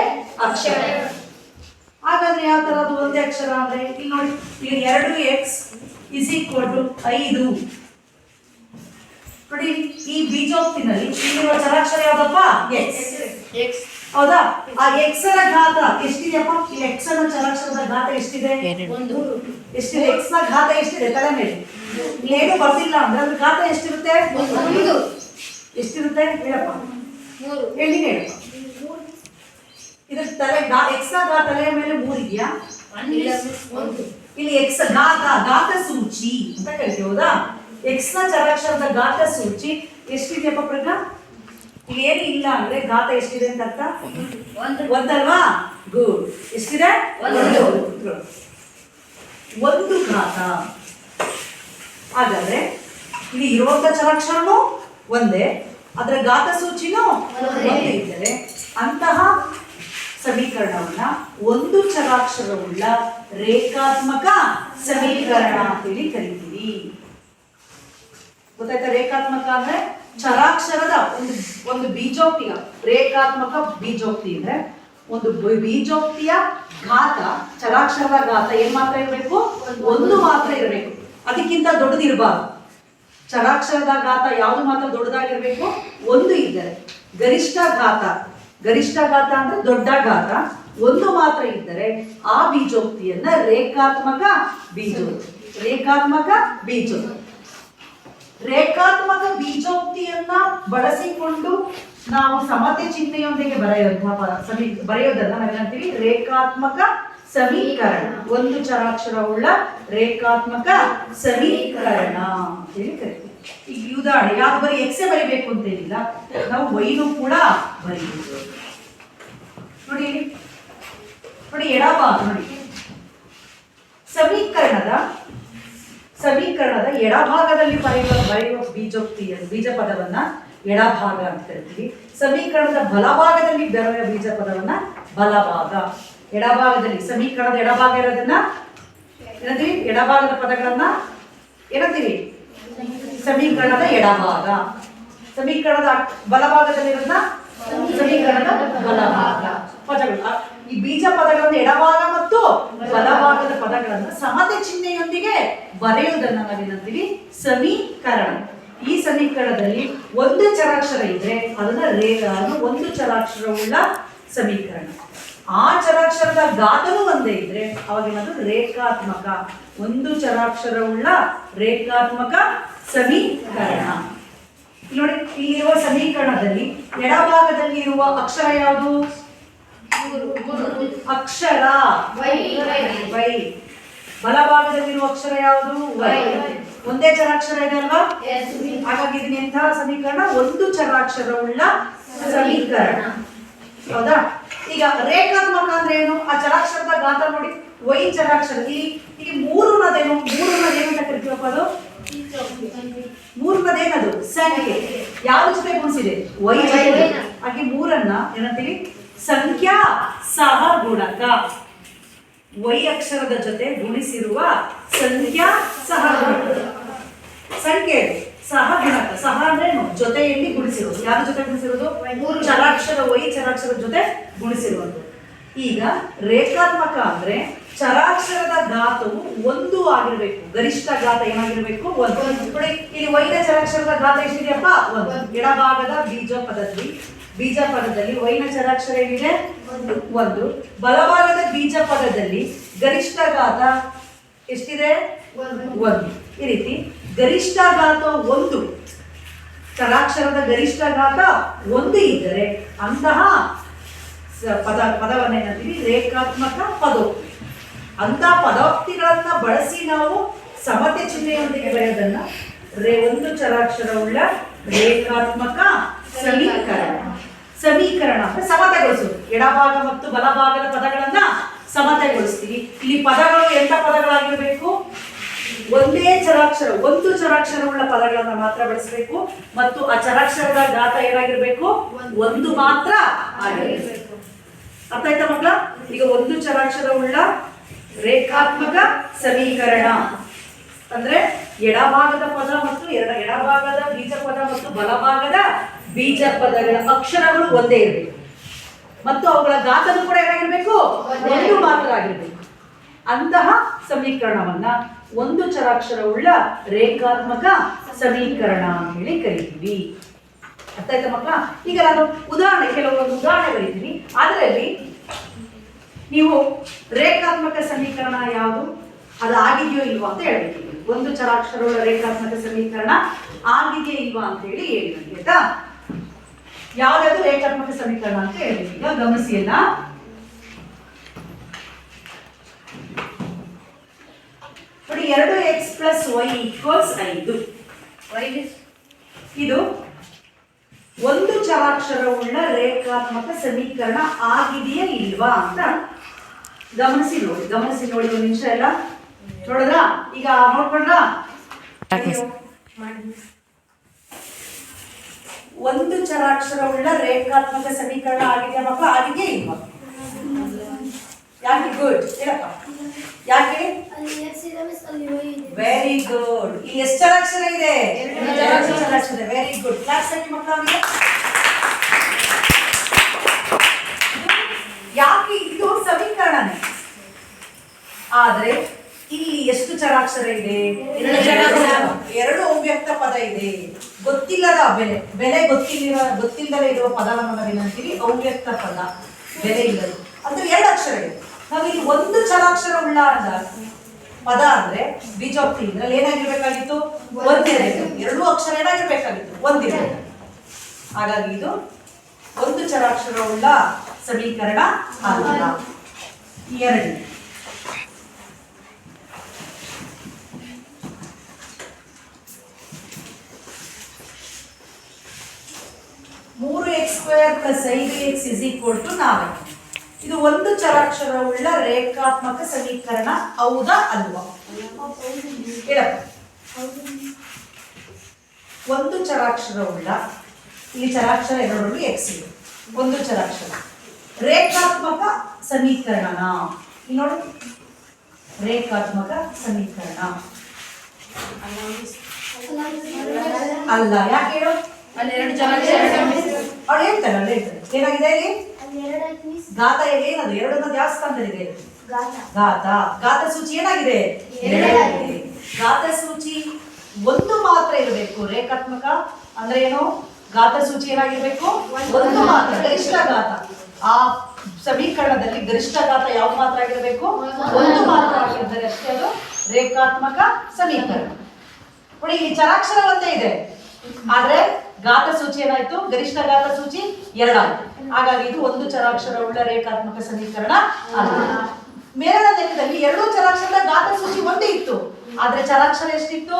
ಅಕ್ಷರ. ಹಾಗಾದ್ರೆ ಯಾವ ತರ ಅದು ಒಂದೇ ಅಕ್ಷರ ಅಂದ್ರೆ? ಇಲ್ಲಿ ನೋಡಿ, ಈಗ 2x = 5. ನೋಡಿ, ಈ ಬೀಜೋಕ್ತಿನಲ್ಲಿ ಇಲ್ಲಿರುವ ಚರಾಕ್ಷರ ಯಾವ್ದಪ್ಪ? x. ಹೌದಾ? ಆ x ನ ಘಾತ ಎಷ್ಟಿದೆಯಪ್ಪ? ಈ x ನ ಚರಾಕ್ಷರದ ಘಾತ ಎಷ್ಟಿದೆ? ಎಷ್ಟಿದೆ? x ನ ಘಾತ ಎಷ್ಟಿದೆ? ತಲೆ ಮೇಲೆ ಏನು ಬರ್ತಿಲ್ಲ ಅಂದ್ರೆ ಅದ್ರ ಘಾತ ಎಷ್ಟಿರುತ್ತೆ? ಎಷ್ಟಿರುತ್ತೆ ಹೇಳಪ್ಪ? ಹೇಳಿ ಹೇಳಪ್ಪ. ಇದ್ರ ತಲೆ x ನ ಘಾತ ತಲೆಯ ಮೇಲೆ 3 ಇದೆಯಾ? ಇಲ್ಲಿ x ಘಾತ ಸೂಚಿ ಅಂತ ಕರಿತೀವಿ. ಹೌದಾ? x ನ ಚರಾಕ್ಷರದ ಘಾತ ಸೂಚಿ ಎಷ್ಟಿದೆಯಪ್ಪ ಪ್ರಜ್ಞಾ? ಇಲ್ಲಿ ಏನು ಇಲ್ಲ ಅಂದ್ರೆ ಘಾತ ಎಷ್ಟಿದೆ ಅಂತ ಅರ್ಥ? 1 ಅಲ್ವಾ? ಗುಡ್. ಎಷ್ಟಿದೆ? 1 ಘಾತ. ಹಾಗಾದ್ರೆ ಇಲ್ಲಿ ಇರುವಂತ ಚರಾಕ್ಷರನು ಒಂದೇ, ಅದರ ಘಾತ ಸೂಚಿನೂ ಒಂದೇ ಇದ್ದರೆ ಅಂತಹ ಸಮೀಕರಣವನ್ನ ಒಂದು ಚರಾಕ್ಷರವುಳ್ಳ ರೇಖಾತ್ಮಕ ಸಮೀಕರಣ ಅಂತೇಳಿ ಕರಿತೀವಿ. ಗೊತ್ತಾಯ್ತಾ? ರೇಖಾತ್ಮಕ ಅಂದ್ರೆ ಚರಾಕ್ಷರದ ಒಂದು ಬೀಜೋಕ್ತಿಯ ರೇಖಾತ್ಮಕ ಬೀಜೋಕ್ತಿ ಅಂದ್ರೆ ಒಂದು ಬೀಜೋಕ್ತಿಯ ಘಾತ, ಚರಾಕ್ಷರದ ಘಾತ ಏನ್ ಮಾತ್ರ ಇರಬೇಕು? 1 ಮಾತ್ರ ಇರಬೇಕು. ಅದಕ್ಕಿಂತ ದೊಡ್ಡದಿರಬಾರ್ದು. ಚರಾಕ್ಷರದ ಘಾತ ಯಾವುದು ಮಾತ್ರ ದೊಡ್ಡದಾಗಿರ್ಬೇಕು? 1 ಇದ್ದರೆ. ಗರಿಷ್ಠ ಘಾತ ಅಂದ್ರೆ ದೊಡ್ಡ ಘಾತ 1 ಮಾತ್ರ ಇದ್ದರೆ ಆ ಬೀಜೋಕ್ತಿಯನ್ನ ರೇಖಾತ್ಮಕ ಬೀಜೋಕ್ತಿಯನ್ನ ಬಳಸಿಕೊಂಡು ನಾವು ಸಮತೆ ಚಿಹ್ನೆಯೊಂದಿಗೆ ಬರೆಯೋದನ್ನ ನಾವೇನಂತೀವಿ? ರೇಖಾತ್ಮಕ ಸಮೀಕರಣ. ಒಂದು ಚರಾಕ್ಷರವುಳ್ಳ ರೇಖಾತ್ಮಕ ಸಮೀಕರಣ ಅಂತೇಳಿ ಕರಿತೀವಿ. ಈಗ ಉದಾಹರಣೆ ಯಾವ್ದು ಬರೀ ಎಕ್ಸೆ ಬರಿಬೇಕು ಅಂತ ಏನಿಲ್ಲ, ನಾವು ವೈನು ಕೂಡ ಬರೀಬಹುದು. ನೋಡಿ ಎಡಭಾಗ ನೋಡಿ, ಸಮೀಕರಣದ ಎಡಭಾಗದಲ್ಲಿ ಬರೆಯುವ ಬೀಜ ಪದವನ್ನ ಎಡಭಾಗ ಅಂತ ಕರಿತೀವಿ. ಸಮೀಕರಣದ ಬಲಭಾಗದಲ್ಲಿ ಬರೆಯುವ ಬೀಜ ಪದವನ್ನ ಬಲಭಾಗ. ಎಡಭಾಗದಲ್ಲಿ ಸಮೀಕರಣದ ಎಡಭಾಗ ಇರೋದನ್ನ ಏನಂತೀವಿ? ಎಡಭಾಗದ ಪದಗಳನ್ನ ಏನಂತೀವಿ? ಸಮೀಕರಣದ ಎಡಭಾಗ. ಸಮೀಕರಣದ ಬಲಭಾಗದಲ್ಲಿರೋದನ್ನ ಸಮೀಕರಣದ ಬಲಭಾಗ. ಪದಗಳು ಈ ಬೀಜ ಪದಗಳನ್ನು ಎಡಭಾಗ ಮತ್ತು ಬಲಭಾಗದ ಪದಗಳನ್ನು ಸಮತೆ ಚಿಹ್ನೆಯೊಂದಿಗೆ ಬರೆಯುವುದನ್ನು ನಾವೇನಂತೀವಿ? ಸಮೀಕರಣ. ಈ ಸಮೀಕರಣದಲ್ಲಿ ಒಂದು ಚರಾಕ್ಷರ ಇದ್ರೆ ಅದನ್ನ ಒಂದು ಚರಾಕ್ಷರವುಳ್ಳ ಸಮೀಕರಣ. ಆ ಚರಾಕ್ಷರದ ಘಾತನೂ ಒಂದೇ ಇದ್ರೆ ಅವಾಗೇನಾದ್ರು ರೇಖಾತ್ಮಕ, ಒಂದು ಚರಾಕ್ಷರವುಳ್ಳ ರೇಖಾತ್ಮಕ ಸಮೀಕರಣ. ನೋಡಿ, ಇಲ್ಲಿರುವ ಸಮೀಕರಣದಲ್ಲಿ ಎಡಭಾಗದಲ್ಲಿ ಇರುವ ಅಕ್ಷರ ಯಾವುದು? ಅಕ್ಷರ ವೈ. ಬಲಭಾಗದಲ್ಲಿರುವ ಅಕ್ಷರ ಯಾವುದು? ವೈ. ಒಂದೇ ಚರಾಕ್ಷರ ಇದೆ ಅಲ್ವಾ? ಹಾಗಾಗಿ ಇದನ್ನ ಎಂತಹ ಸಮೀಕರಣ? ಒಂದು ಚರಾಕ್ಷರವುಳ್ಳ ಸಮೀಕರಣ. ಹೌದಾ? ಈಗ ರೇಖಾತ್ಮಕ ಅಂದ್ರೆ ಏನು? ಆ ಚರಾಕ್ಷರದ ಗಾತ್ರ ನೋಡಿ, ವೈ ಚರಾಕ್ಷರ. ಇಲ್ಲಿ ಮೂರನೇದೇನು ಅಂತ ಕರಿತೀವಪ್ಪ? ಅದು ಮೂರನೇದೇನದು? ಸಂಖ್ಯೆ. ಯಾವ ಜೊತೆ ಗುಣಿಸಿದೆ? ವೈ ಜೊತೆ. ಹಾಗೆ ಮೂರನ್ನ ಏನಂತೀವಿ? ಸಂಖ್ಯಾ ಸಹ ಗುಣಕ. ವೈ ಅಕ್ಷರದ ಜೊತೆ ಗುಣಿಸಿರುವ ಸಂಖ್ಯಾ ಸಹ ಗುಣಕ. ಸಂಖ್ಯೆ ಸಹ ಗುಣಕ. ಸಹ ಅಂದ್ರೆ ಜೊತೆಯಲ್ಲಿ ಗುಣಿಸಿರೋದು. ಯಾರ ಜೊತೆ ಗುಣಿಸಿರೋದು? ಚರಾಕ್ಷರ ವೈ ಚರಾಕ್ಷರದ ಜೊತೆ ಗುಣಿಸಿರುವುದು. ಈಗ ರೇಖಾತ್ಮಕ ಅಂದ್ರೆ ಚರಾಕ್ಷರದ ಘಾತವು ಒಂದು ಆಗಿರ್ಬೇಕು. ಗರಿಷ್ಠ ಘಾತ ಏನಾಗಿರ್ಬೇಕು? ಒಂದು. ನೋಡಿ, ಇಲ್ಲಿ ವೈನ ಚರಾಕ್ಷರದ ಘಾತ ಎಷ್ಟಿದೆಯಪ್ಪ? ಒಂದು. ಎಡಭಾಗದ ಬೀಜ ಪದದಲ್ಲಿ ವೈನ ಚರಾಕ್ಷರ ಏನಿದೆ? ಒಂದು. ಬಲಭಾಗದ ಬೀಜ ಪದದಲ್ಲಿ ಗರಿಷ್ಠ ಘಾತ ಎಷ್ಟಿದೆ? ಒಂದು. ಈ ರೀತಿ ಗರಿಷ್ಠ ಘಾತ ಒಂದು, ಚರಾಕ್ಷರದ ಗರಿಷ್ಠ ಘಾತ ಒಂದು ಇದ್ದರೆ ಅಂತಹ ಪದವನ್ನೇನಂತೀವಿ? ರೇಖಾತ್ಮಕ ಪದೋಕ್ತಿ. ಅಂತ ಪದೋಕ್ತಿಗಳನ್ನ ಬಳಸಿ ನಾವು ಸಮತೆ ಚಿಹ್ನೆಯೊಂದಿಗೆ ಬರೆಯೋದನ್ನ ಒಂದು ಚರಾಕ್ಷರವುಳ್ಳ ರೇಖಾತ್ಮಕ ಸಮೀಕರಣ ಅಂದ್ರೆ ಸಮತೆಗೊಳಿಸೋದು. ಎಡಭಾಗ ಮತ್ತು ಬಲಭಾಗದ ಪದಗಳನ್ನ ಸಮತೆಗೊಳಿಸ್ತೀವಿ. ಇಲ್ಲಿ ಪದಗಳು ಎಂಥ ಪದಗಳಾಗಿರ್ಬೇಕು? ಒಂದೇ ಚರಾಕ್ಷರ, ಒಂದು ಚರಾಕ್ಷರವುಳ್ಳ ಪದಗಳನ್ನ ಮಾತ್ರ ಬಳಸಬೇಕು. ಮತ್ತು ಆ ಚರಾಕ್ಷರದ ಘಾತ ಏನಾಗಿರ್ಬೇಕು? ಒಂದು ಮಾತ್ರ ಆಗಿರಬೇಕು. ಅರ್ಥ ಆಯ್ತಾ ಮಕ್ಕಳ? ಈಗ ಒಂದು ಚರಾಕ್ಷರವುಳ್ಳ ರೇಖಾತ್ಮಕ ಸಮೀಕರಣ ಅಂದ್ರೆ ಎಡಭಾಗದ ಪದ ಮತ್ತು ಎಡಭಾಗದ ಬೀಜ ಪದ ಮತ್ತು ಬಲಭಾಗದ ಬೀಜ ಪದಗಳ ಅಕ್ಷರಗಳು ಒಂದೇ ಇರಬೇಕು ಮತ್ತು ಅವುಗಳ ಘಾತನು ಕೂಡ ಏನಾಗಿರ್ಬೇಕು? ಒಂದು ಮಾತ್ರ ಆಗಿರ್ಬೇಕು. ಅಂತಹ ಸಮೀಕರಣವನ್ನ ಒಂದು ಚರಾಕ್ಷರವುಳ್ಳ ರೇಖಾತ್ಮಕ ಸಮೀಕರಣ ಅಂತ ಹೇಳಿ ಕರಿತೀವಿ. ಅರ್ಥ ಆಯ್ತಾ ಮಕ್ಕಳ? ಈಗ ನಾನು ಕೆಲವೊಂದು ಉದಾಹರಣೆ ಬರೀತೀನಿ. ಅದರಲ್ಲಿ ನೀವು ರೇಖಾತ್ಮಕ ಸಮೀಕರಣ ಯಾವುದು, ಅದು ಆಗಿದೆಯೋ ಇಲ್ವಾ ಅಂತ ಹೇಳ್ಬೇಕು. ಒಂದು ಚರಾಕ್ಷರವುಳ್ಳ ರೇಖಾತ್ಮಕ ಸಮೀಕರಣ ಆಗಿದೆಯೋ ಇಲ್ವಾ ಅಂತ ಹೇಳಿ ಆಯ್ತಾ? ಯಾವ್ದಾದ್ರು ರೇಖಾತ್ಮಕ ಸಮೀಕರಣ ಅಂತ ಹೇಳ್ಬೇಕು. ಈಗ ಗಮನಿಸಿ ಎಲ್ಲ. ನೋಡಿ, 2x + y = 5. ಇದು ಒಂದು ಚರಾಕ್ಷರವುಳ್ಳ ರೇಖಾತ್ಮಕ ಸಮೀಕರಣ ಆಗಿದೆಯಾ ಇಲ್ವಾ ಅಂತ ಗಮನಿಸಿ ನೋಡಿ. ಒಂದು ನಿಮಿಷ ಎಲ್ಲ ನೋಡಿದ್ರ? ಈಗ ನೋಡ್ಕೊಂಡ್ರ? ಒಂದು ಚರಾಕ್ಷರವುಳ್ಳ ರೇಖಾತ್ಮಕ ಸಮೀಕರಣ ಆಗಿದೆಯಾ ಮಕ್ಕಳ? ಆಗಿದೆಯಾ ಇಲ್ವಾ? ಯಾಕೆ? ಗುಡ್. ಹೇಳಪ್ಪ, ಯಾಕೆ? Very good. ಇಲ್ಲಿ ಎಷ್ಟು ಚರಾಕ್ಷರ ಇದೆ? 2 ಚರಾಕ್ಷರ. Very good. ಕ್ಲಾಸ್ ಹಾಕಿ ಮಕ್ಕಳಿಗೆ. ಯಾಕೆ? ಇದು ಸಮೀಕರಣನೇ, ಆದ್ರೆ ಇಲ್ಲಿ ಎಷ್ಟು ಚರಾಕ್ಷರ ಇದೆ? 2 ಚರಾಕ್ಷರ. 2 ಅವ್ಯಕ್ತ ಪದ ಇದೆ. ಗೊತ್ತಿಲ್ಲದ ಬೆಲೆ ಗೊತ್ತಿಲ್ಲದಲೇ ಇರುವ ಪದವನ್ನು ನಾವೇನಂತೀವಿ? ಅವ್ಯಕ್ತ ಪದ, ಬೆಲೆ ಇಲ್ಲದು. ಅಂದ್ರೆ 2 ಅಕ್ಷರ ಇದೆ. ನಾವಿಲ್ಲಿ ಒಂದು ಚರಾಕ್ಷರ ಉಳ್ಳ ಪದ ಅಂದ್ರೆ ಬೀಜೋಕ್ತಿ ಇದ್ರಲ್ಲಿ ಏನಾಗಿರ್ಬೇಕಾಗಿತ್ತು? ಒಂದಿರಬೇಕು. 2 ಅಕ್ಷರ ಏನಾಗಿರ್ಬೇಕಾಗಿತ್ತು? ಒಂದಿರಬೇಕು. ಹಾಗಾಗಿ ಇದು ಒಂದು ಚರಾಕ್ಷರವುಳ್ಳ ಸಮೀಕರಣ ಅಲ್ಲ. 2 3x² + 5x = 4. ಇದು ಒಂದು ಚರಾಕ್ಷರವುಳ್ಳ ರೇಖಾತ್ಮಕ ಸಮೀಕರಣ ಹೌದಾ ಅಲ್ವಾ? ಹೇಳಪ್ಪ. ಒಂದು ಚರಾಕ್ಷರವುಳ್ಳ, ಇಲ್ಲಿ ಚರಾಕ್ಷರ ಎರಡರಲ್ಲಿ x ಇದೆ. ಒಂದು ಚರಾಕ್ಷರ ರೇಖಾತ್ಮಕ ಸಮೀಕರಣನ ಇಲ್ಲಿ ನೋಡು. ರೇಖಾತ್ಮಕ ಸಮೀಕರಣ ಅಲ್ಲ. ಯಾಕೆ ಹೇಳು? ಅಲ್ಲಿ 2 ಚರಾಕ್ಷರ. ಅವ್ರು ಹೇಳ್ತಾರೆ ಏನಾಗಿದೆ ಇಲ್ಲಿ? ಘಾತ ಏನದು? 2 ಯಾವ ಸ್ಥಾನದಲ್ಲಿದೆ? ಘಾತ ಸೂಚಿ ಏನಾಗಿದೆ? 2. ಘಾತ ಸೂಚಿ ಒಂದು ಮಾತ್ರ ಇರಬೇಕು. ರೇಖಾತ್ಮಕ ಅಂದ್ರೆ ಏನು? ಘಾತ ಸೂಚಿ ಏನಾಗಿರ್ಬೇಕು? ಒಂದು ಮಾತ್ರ. ಗರಿಷ್ಠ ಘಾತ ಆ ಸಮೀಕರಣದಲ್ಲಿ ಗರಿಷ್ಠ ಘಾತ ಯಾವ ಮಾತ್ರ ಆಗಿರಬೇಕು? ಒಂದು ಮಾತ್ರ ಆಗಿದ್ದರೆ ಅಷ್ಟೇ ಅದು ರೇಖಾತ್ಮಕ ಸಮೀಕರಣ. ನೋಡಿ, ಇಲ್ಲಿ ಚರಾಕ್ಷರ ಒಂದೇ ಇದೆ, ಆದ್ರೆ ಘಾತ ಸೂಚಿ ಏನಾಯ್ತು? ಗರಿಷ್ಠ ಘಾತ ಸೂಚಿ 2 ಆಯ್ತು. ಹಾಗಾಗಿ ಇದು ಒಂದು ಚರಾಕ್ಷರವುಳ್ಳ ರೇಖಾತ್ಮಕ ಸಮೀಕರಣ ಅಲ್ಲ. ಮೇಲಿನ ಲೆಕ್ಕದಲ್ಲಿ 2 ಚರಾಕ್ಷರದ ಘಾತ ಸೂಚಿ ಒಂದೇ ಇತ್ತು, ಆದ್ರೆ ಚರಾಕ್ಷರ ಎಷ್ಟಿತ್ತು?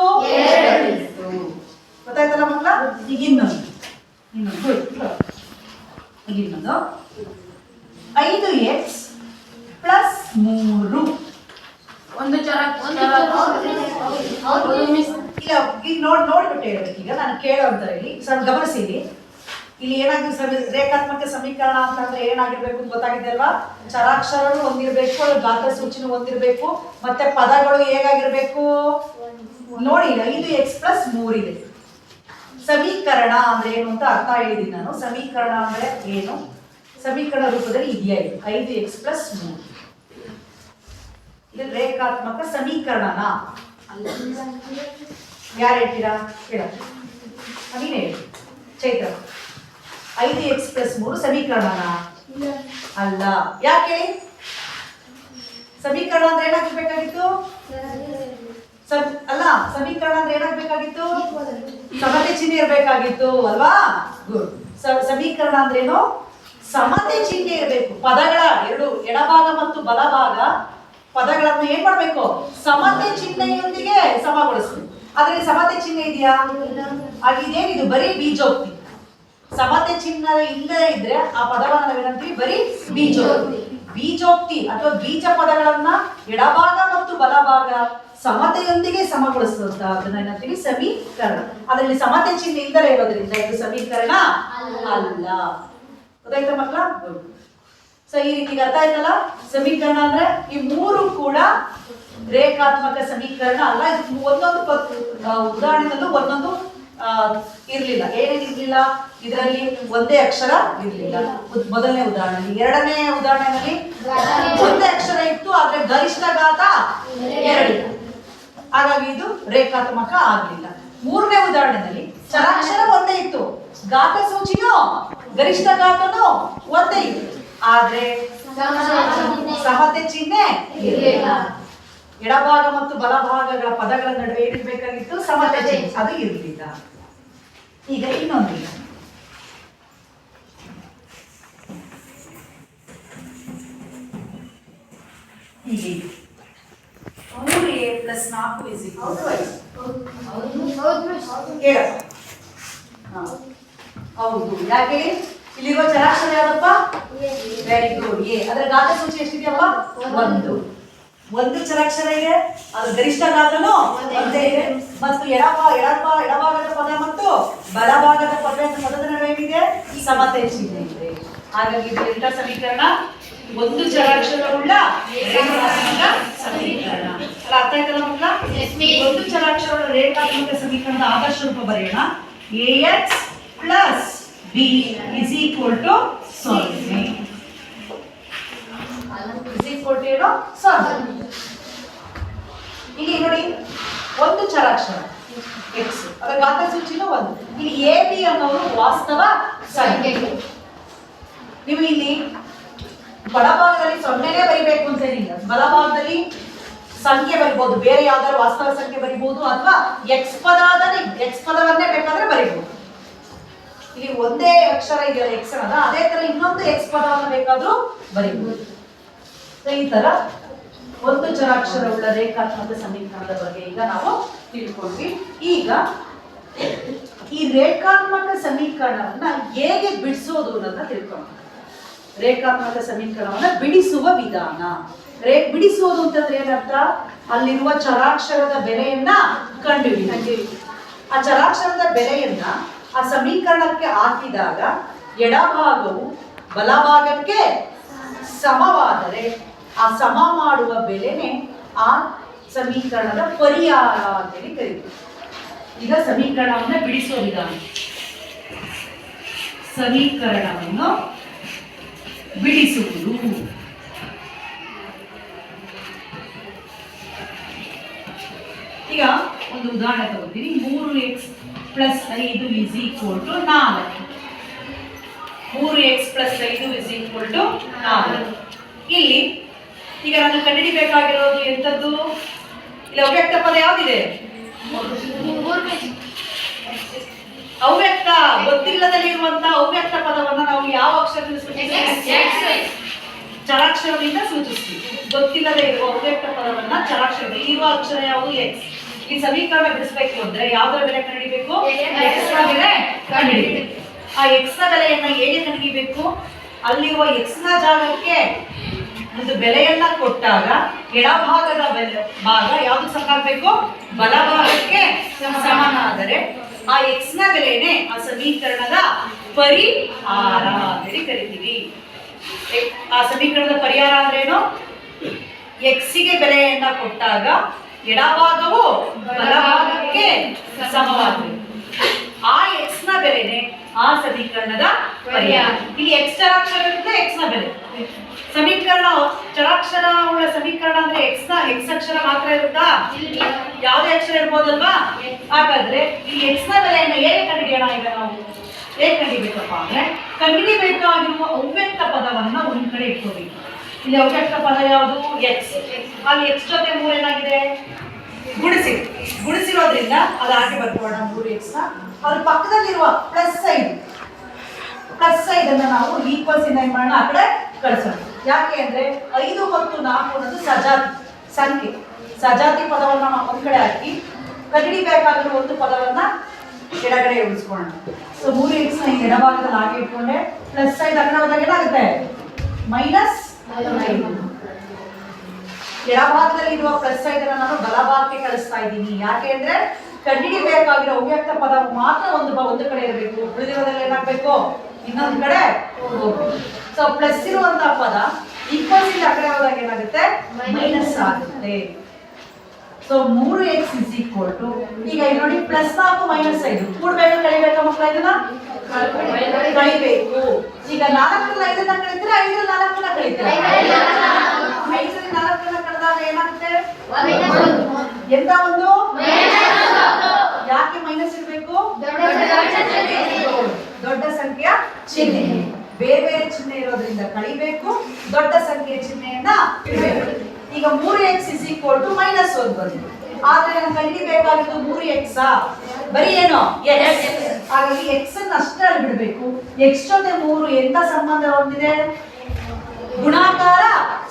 ಗೊತ್ತಾಯ್ತಲ್ಲ ಮಕ್ಕಳ? ಈಗ ಇನ್ನೊಂದು ಇನ್ನೊಂದು 5x ಪ್ಲಸ್ 3 ಒಂದು ಇಲ್ಲ ಈಗ ನೋಡ್ಬಿಟ್ಟು ಹೇಳ್ಬೇಕು. ಈಗ ನಾನು ಕೇಳೋಂತ ಇಲ್ಲಿ ಸ್ವಲ್ಪ ಗಮನಿಸಿಲಿ. ಇಲ್ಲಿ ಏನಾಗಿದೆ ರೇಖಾತ್ಮಕ ಸಮೀಕರಣ ಅಂತಂದ್ರೆ ಏನಾಗಿರ್ಬೇಕು ಅಂತ ಗೊತ್ತಾಗಿದೆ ಅಲ್ವಾ? ಚರಾಕ್ಷರಗಳು ಹೊಂದಿರಬೇಕು, ಗಾತ್ರ ಸೂಚಿನೂ ಹೊಂದಿರಬೇಕು, ಮತ್ತೆ ಪದಗಳು ಹೇಗಾಗಿರ್ಬೇಕು ನೋಡಿ. 5x ಪ್ಲಸ್ 3 ಇದೆ. ಸಮೀಕರಣ ಅಂದ್ರೆ ಏನು ಅಂತ ಅರ್ಥ ಹೇಳಿದೀನಿ ನಾನು. ಸಮೀಕರಣ ಅಂದ್ರೆ ಏನು? ಸಮೀಕರಣ ರೂಪದಲ್ಲಿ ಇದೆಯಾ ಇದು 5x ಪ್ಲಸ್ 3. ಇದು ರೇಖಾತ್ಮಕ ಸಮೀಕರಣನ ಯಾರು ಹೇಳ್ತೀರಾ? ಹೇಳ, ನೀನು ಹೇಳಿ ಚೈತ್ರ. 5x ಪ್ಲಸ್ 3 ಸಮೀಕರಣನ ಅಲ್ಲ. ಯಾಕೆ ಹೇಳಿ? ಸಮೀಕರಣ ಅಂದ್ರೆ ಏನಾಗಬೇಕಾಗಿತ್ತು? ಅಲ್ಲ, ಸಮೀಕರಣ ಅಂದ್ರೆ ಏನಾಗಬೇಕಾಗಿತ್ತು? ಸಮತೆ ಚಿಹ್ನೆ ಇರಬೇಕಾಗಿತ್ತು ಅಲ್ವಾ? ಗುಡ್. ಸಮೀಕರಣ ಅಂದ್ರೇನು? ಸಮತೆ ಚಿಹ್ನೆ ಇರಬೇಕು. ಪದಗಳ ಎರಡು ಎಡಭಾಗ ಮತ್ತು ಬಲಭಾಗ ಪದಗಳನ್ನು ಏನ್ ಮಾಡ್ಬೇಕು? ಸಮತೆ ಚಿಹ್ನೆಯೊಂದಿಗೆ ಸಮಗೊಳಿಸ್ಬೇಕು. ಆದ್ರೆ ಸಮತೆ ಚಿಹ್ನೆ ಇದೆಯಾ? ಆಗಿದೇನಿದು? ಬರೀ ಬೀಜೋಕ್ತಿ. ಸಮತೆ ಚಿಹ್ನೆ ಇಲ್ಲದೆ ಇದ್ರೆ ಆ ಪದವನ್ನು ನಾವೇನಂತೀವಿ? ಬರೀ ಬೀಜೋಕ್ತಿ. ಬೀಜೋಕ್ತಿ ಅಥವಾ ಬೀಜ ಪದಗಳನ್ನ ಎಡಭಾಗ ಮತ್ತು ಬಲಭಾಗ ಸಮತೆಯೊಂದಿಗೆ ಸಮಗೊಳಿಸುವಂತ ಅದನ್ನ ಏನಂತೀವಿ? ಸಮೀಕರಣ. ಅದರಲ್ಲಿ ಸಮತೆ ಚಿಹ್ನೆ ಇಲ್ಲದೆ ಇರೋದ್ರಿಂದ ಇದು ಸಮೀಕರಣ ಅಲ್ಲ. ಗೊತ್ತಾಯ್ತಾ ಮಕ್ಕಳ? ಸೊ ಈ ರೀತಿ ಅರ್ಥ ಆಯ್ತಲ್ಲ? ಸಮೀಕರಣ ಅಂದ್ರೆ ಈ ಮೂರು ಕೂಡ ರೇಖಾತ್ಮಕ ಸಮೀಕರಣ ಅಲ್ಲ. ಇದು ಒಂದೊಂದು ಉದಾಹರಣೆಯಲ್ಲೂ ಒಂದೊಂದು ಇರ್ಲಿಲ್ಲ. ಏನೇನು ಇರ್ಲಿಲ್ಲ ಇದರಲ್ಲಿ? ಒಂದೇ ಅಕ್ಷರ ಇರ್ಲಿಲ್ಲ ಮೊದಲನೇ ಉದಾಹರಣೆ. ಎರಡನೇ ಉದಾಹರಣೆಯಲ್ಲಿ ಒಂದೇ ಅಕ್ಷರ ಇತ್ತು, ಆದ್ರೆ ಗರಿಷ್ಠ ಘಾತ 2. ಹಾಗಾಗಿ ಇದು ರೇಖಾತ್ಮಕ ಆಗ್ಲಿಲ್ಲ. ಮೂರನೇ ಉದಾಹರಣೆಯಲ್ಲಿ ಚರಾಕ್ಷರ ಒಂದೇ ಇತ್ತು, ಘಾತ ಸೂಚಿನೂ ಗರಿಷ್ಠ ಘಾತನೂ ಒಂದೇ ಇತ್ತು, ಆದ್ರೆ ಸಮತೆ ಚಿಹ್ನೆ ಇರಲಿಲ್ಲ. ಎಡಭಾಗ ಮತ್ತು ಬಲಭಾಗಗಳ ಪದಗಳ ನಡುವೆ ಏನಿರಬೇಕಾಗಿತ್ತು? ಸಮತೆ ಚಿಹ್ನೆ, ಅದು ಇರಲಿಲ್ಲ. ಈಗ ಇನ್ನೊಂದಿಲ್ಲ. ಹೀಗೆ 3a plus 4 is equal to 5. ಹೌದು. ಯಾಕೆ? ಇಲ್ಲಿರುವ ಚರಾಕ್ಷರ ಯಾವ್ದಪ್ಪ? Very good, A. ಅದರ ಘಾತ ಸೂಚಿ ಎಷ್ಟಿದೆಯಪ್ಪ? 1. ಒಂದು ಚರಾಕ್ಷರ ಇದೆ, ಅದು ಗರಿಷ್ಠ ಘಾತನೂ ಒಂದೇ ಇದೆ. ಮತ್ತು ಎಡಭಾಗದ ಪದ ಮತ್ತು ಬಲಭಾಗದ ಪದದ ನಡುವೆ ಏನಿದೆ? ಸಮತೆ ಚಿಹ್ನೆ ಇದೆ. ಹಾಗಾಗಿ ಇದು ಎಂತ ಸಮೀಕರಣ? ಒಂದು ಚರಾಕ್ಷರವುಳ್ಳ ರೇಖಾತ್ಮಕ ಸಮೀಕರಣ. ಅಲ್ಲ, ಅರ್ಥ ಆಯ್ತಲ್ಲ ಮಕ್ಕಳ? ಒಂದು ಚರಾಕ್ಷರವುಳ್ಳ ರೇಖಾತ್ಮಕ ಸಮೀಕರಣದ ಆದರ್ಶ ರೂಪ ಬರೆಯೋಣ. ax plus b is equal to 0. ಇಲ್ಲಿ ನೋಡಿ, ಒಂದು ಚರಾಕ್ಷರ x, ಅದರ ಘಾತ ಸೂಚಿನೂ 1. ಇಲ್ಲಿ ಎ ಬಿ ಅನ್ನೋರು ವಾಸ್ತವ ಸಂಖ್ಯೆಗಳು. ನೀವು ಇಲ್ಲಿ ಬಲಭಾಗದಲ್ಲಿ 0ನೇ ಬರಿಬೇಕು ಅಂತ ಏನಿಲ್ಲ. ಬಲಭಾಗದಲ್ಲಿ ಸಂಖ್ಯೆ ಬರಿಬಹುದು, ಬೇರೆ ಯಾವ್ದಾದ್ರು ವಾಸ್ತವ ಸಂಖ್ಯೆ ಬರಿಬಹುದು, ಅಥವಾ ಎಕ್ಸ್ ಪದವನ್ನೇ ಬೇಕಾದ್ರೆ ಬರಿಬಹುದು. ಇಲ್ಲಿ ಒಂದೇ ಅಕ್ಷರ ಇದೆಯಲ್ಲ ಎಕ್ಸ್ ಅನ್ನೋದ, ಅದೇ ತರ ಇನ್ನೊಂದು ಎಕ್ಸ್ ಪದವನ್ನು ಬೇಕಾದ್ರೂ ಬರಿಬಹುದು. ಈ ತರ ಒಂದು ಚರಾಕ್ಷರವುಳ್ಳ ರೇಖಾತ್ಮಕ ಸಮೀಕರಣದ ಬಗ್ಗೆ ಈಗ ನಾವು ತಿಳ್ಕೊಂಡ್ವಿ. ಈಗ ಈ ರೇಖಾತ್ಮಕ ಸಮೀಕರಣವನ್ನ ಹೇಗೆ ಬಿಡಿಸೋದು ಅನ್ನೋದನ್ನ ತಿಳ್ಕೊಂಡ್ವಿ. ರೇಖಾತ್ಮಕ ಸಮೀಕರಣವನ್ನ ಬಿಡಿಸುವ ವಿಧಾನ. ಬಿಡಿಸುವುದು ಅಂತಂದ್ರೆ ಏನರ್ಥ? ಅಲ್ಲಿರುವ ಚರಾಕ್ಷರದ ಬೆಲೆಯನ್ನ ಕಂಡುಹಿಡಿಯುವುದು. ಆ ಚರಾಕ್ಷರದ ಬೆಲೆಯನ್ನ ಆ ಸಮೀಕರಣಕ್ಕೆ ಹಾಕಿದಾಗ ಎಡಭಾಗವು ಬಲಭಾಗಕ್ಕೆ ಸಮವಾದರೆ ಆ ಸಮ ಮಾಡುವ ಬೆಲೆನೇ ಆ ಸಮೀಕರಣದ ಪರಿಹಾರ ಅಂತೇಳಿ ಕರೀತೀವಿ. ಈಗ ಸಮೀಕರಣವನ್ನ ಬಿಡಿಸುವ ವಿಧಾನ. ಸಮೀಕರಣವನ್ನು ಬಿಡಿಸುವುದು. ಈಗ ಒಂದು ಉದಾಹರಣೆ ತಗೋತೀನಿ. 3x plus 5 is equal to 4. 3x plus 5 is equal to 4. ಇಲ್ಲಿ ಈಗ ನಾನು ಕಂಡುಹಿಡಿಬೇಕಾಗಿರೋದು ಎಂಥದ್ದು? ಇಲ್ಲಿ ಅವ್ಯಕ್ತ ಪದ ಯಾವ್ದಿದೆ? ಅವ್ಯಕ್ತ. ಗೊತ್ತಿಲ್ಲದಲ್ಲಿ ಇರುವಂತಹ ಅವ್ಯಕ್ತ ಪದವನ್ನ ನಾವು ಯಾವ ಅಕ್ಷರದಿಂದ ಸೂಚಿಸ್ತೇವೆ? ಚರಾಕ್ಷರದಿಂದ ಸೂಚಿಸ್ತೀವಿ. ಗೊತ್ತಿಲ್ಲದೆ ಇರುವ ಅವ್ಯಕ್ತ ಪದವನ್ನ ಚರಾಕ್ಷರ ಇರುವ ಅಕ್ಷರ ಯಾವುದು ಎಕ್ಸ್. ಈ ಸಮೀಕರಣ ಬಿಡಿಸ್ಬೇಕು ಅಂದ್ರೆ ಯಾವ್ದರ ಬೆಲೆ ಕಂಡುಹಿಡಿಬೇಕು? ಎಕ್ಸ್ ನ ಬೆಲೆ ಕಂಡುಹಿಡಿಬೇಕು. ಆ ಎಕ್ಸ್ ನ ಬೆಲೆಯನ್ನ ಹೇಗೆ ಕಂಡುಹಿಡಿಬೇಕು? ಅಲ್ಲಿರುವ ಎಕ್ಸ್ ನ ಜಾಗಕ್ಕೆ ಒಂದು ಬೆಲೆಯನ್ನ ಕೊಟ್ಟಾಗ ಎಡಭಾಗದ ಭಾಗ ಯಾವ್ದು ಸಮಾಗಬೇಕು? ಬಲಭಾಗಕ್ಕೆ ಸಮನಾದರೆ ಆ ಎಕ್ಸ್ ನ ಬೆಲೆನೇ ಆ ಸಮೀಕರಣದ ಪರಿಹಾರ ಅಂತೇಳಿ ಕರಿತೀವಿ. ಆ ಸಮೀಕರಣದ ಪರಿಹಾರ ಅಂದ್ರೇನು? ಎಕ್ಸಿಗೆ ಬೆಲೆಯನ್ನ ಕೊಟ್ಟಾಗ ಎಡಭಾಗವು ಬಲಭಾಗಕ್ಕೆ ಸಮವಾಗಬೇಕು. ಆ ಎಕ್ಸ್ ನ ಬೆಲೆನೇ ಆ ಸಮೀಕರಣದ ಪರಿಹಾರ. ಇಲ್ಲಿ ಎಕ್ಸ್ ಚರಾಕ್ಷರ ಇರುತ್ತೆ, ಎಕ್ಸ್ ನ ಬೆಲೆ. ಸಮೀಕರಣ ಚರಾಕ್ಷರ ಉಳ್ಳ ಸಮೀಕರಣ ಅಂದ್ರೆ ಎಕ್ಸ್ ಅಕ್ಷರ ಮಾತ್ರ ಇರುತ್ತಾ? ಯಾವುದೇ ಅಕ್ಷರ ಇರ್ಬೋದಲ್ವಾ? ಹಾಗಾದ್ರೆ ಈ ಎಕ್ಸ್ ನ ಬೆಲೆಯನ್ನು ಹೇಗೆ ಕಂಡುಹಿಡಿಯೋಣ? ಈಗ ನಾವು ಹೇಗೆ ಕಂಡುಹಿಡಿಬೇಕಪ್ಪ ಅಂದ್ರೆ ಕಂಡುಹಿಡಿಬೇಕಾಗಿರುವ ಅವ್ಯಕ್ತ ಪದವನ್ನ ಒಂದ್ ಕಡೆ ಇಟ್ಕೋಬೇಕು. ಇಲ್ಲಿ ಅವ್ಯಕ್ತ ಪದ ಯಾವುದು? ಎಕ್ಸ್. ಅಲ್ಲಿ ಎಕ್ಸ್ ಜೊತೆ 3 ಏನಾಗಿದೆ? ಗುಣಿಸಿರೋದ್ರಿಂದ ಅದು ಹಾಗೆ ಬರ್ಕೋಣ 3x ನ. ಅದ್ರ ಪಕ್ಕದಲ್ಲಿರುವ +5 ಅನ್ನ ನಾವು ಈಕ್ವಲ್ಸ್ ಇಂದ ಏನ್ ಮಾಡೋಣ? ಆ ಕಡೆ ಕಳಿಸೋಣ. ಯಾಕೆ ಅಂದ್ರೆ 5 ಮತ್ತು 4 ಅನ್ನೋದು ಸಜಾತಿ ಪದವನ್ನ ಒಂದ್ ಕಡೆ ಹಾಕಿ ಕಂಡುಹಿಡಿಬೇಕಾಗಿರೋ ಒಂದು ಪದವನ್ನ ಎಡಗಡೆ ಉಳಿಸ್ಕೊಳ್ಳೋಣ. ಸೊ 3x ನ ಎಡಭಾಗದಲ್ಲಿ ಹಾಗೆ ಇಟ್ಕೊಂಡೆ +5 ಆ ಕಡೆ ಹೋದಾಗ ಏನಾಗುತ್ತೆ? -5. ಎಡಭಾಗದಲ್ಲಿ ಇರುವ +5 ನಾನು ಬಲಭಾಗಕ್ಕೆ ಕಳಿಸ್ತಾ ಇದ್ದೀನಿ. ಯಾಕೆ ಅಂದ್ರೆ ಕಂಡುಹಿಡಿಬೇಕಾಗಿರೋ ಅವ್ಯಕ್ತ ಪದ ಮಾತ್ರ ಒಂದು ಕಡೆ ಇರಬೇಕು, ಉಳಿದಿರೋದ್ರಲ್ಲಿ ಏನಾಗಬೇಕು? ಇನ್ನೊಂದು ಕಡೆ ಹೋಗ್ಬೇಕು. ಸೊ ಪ್ಲಸ್ ಇರುವಂತಹ ಪದ ಈಕ್ವಲ್ಸ್ ಇಂದ ಆ ಕಡೆ ಹೋದಾಗ ಏನಾಗುತ್ತೆ? ಮೈನಸ್ ಆಗುತ್ತೆ. ಸೊ 3x ಈಗ ನೋಡಿ +4 -5 ಕೂಡಬೇಕು ಕಳಿಬೇಕಾ ಮಕ್ಕಳ? ಇದನ್ನ ಕಳಿಬೇಕು. ಈಗ 4 5 ಕಳಿತೀರಾ? 5 4 ಕಳಿತೀರಾ? 5 4 ಕಳೆದಾಗ ಏನಾಗುತ್ತೆ? ಎಂತ ಒಂದು? ಯಾಕೆ ಮೈನಸ್ ಇರಬೇಕು? ದೊಡ್ಡ ಸಂಖ್ಯೆಯ ಚಿಹ್ನೆ. ಬೇರೆ ಬೇರೆ ಚಿಹ್ನೆ ಇರೋದ್ರಿಂದ ಕಳಿಬೇಕು, ದೊಡ್ಡ ಸಂಖ್ಯೆಯ ಚಿಹ್ನೆಯನ್ನ ಇಡಬೇಕು. ಈಗ 3x -1 ಬಂತು. ಆದ್ರೆ ನಾನು ಕಂಡುಹಿಡಿಬೇಕಾಗಿದ್ದು 3x ಬರೀ ಏನು? ಎಕ್ಸ್. ಹಾಗಾಗಿ ಎಕ್ಸ್ ಅನ್ನು ಅಷ್ಟೇ ಅಲ್ಲಿ ಬಿಡಬೇಕು. ಎಕ್ಸ್ ಜೊತೆ 3 ಎಂತ ಸಂಬಂಧ ಹೊಂದಿದೆ? ಗುಣಾಕಾರ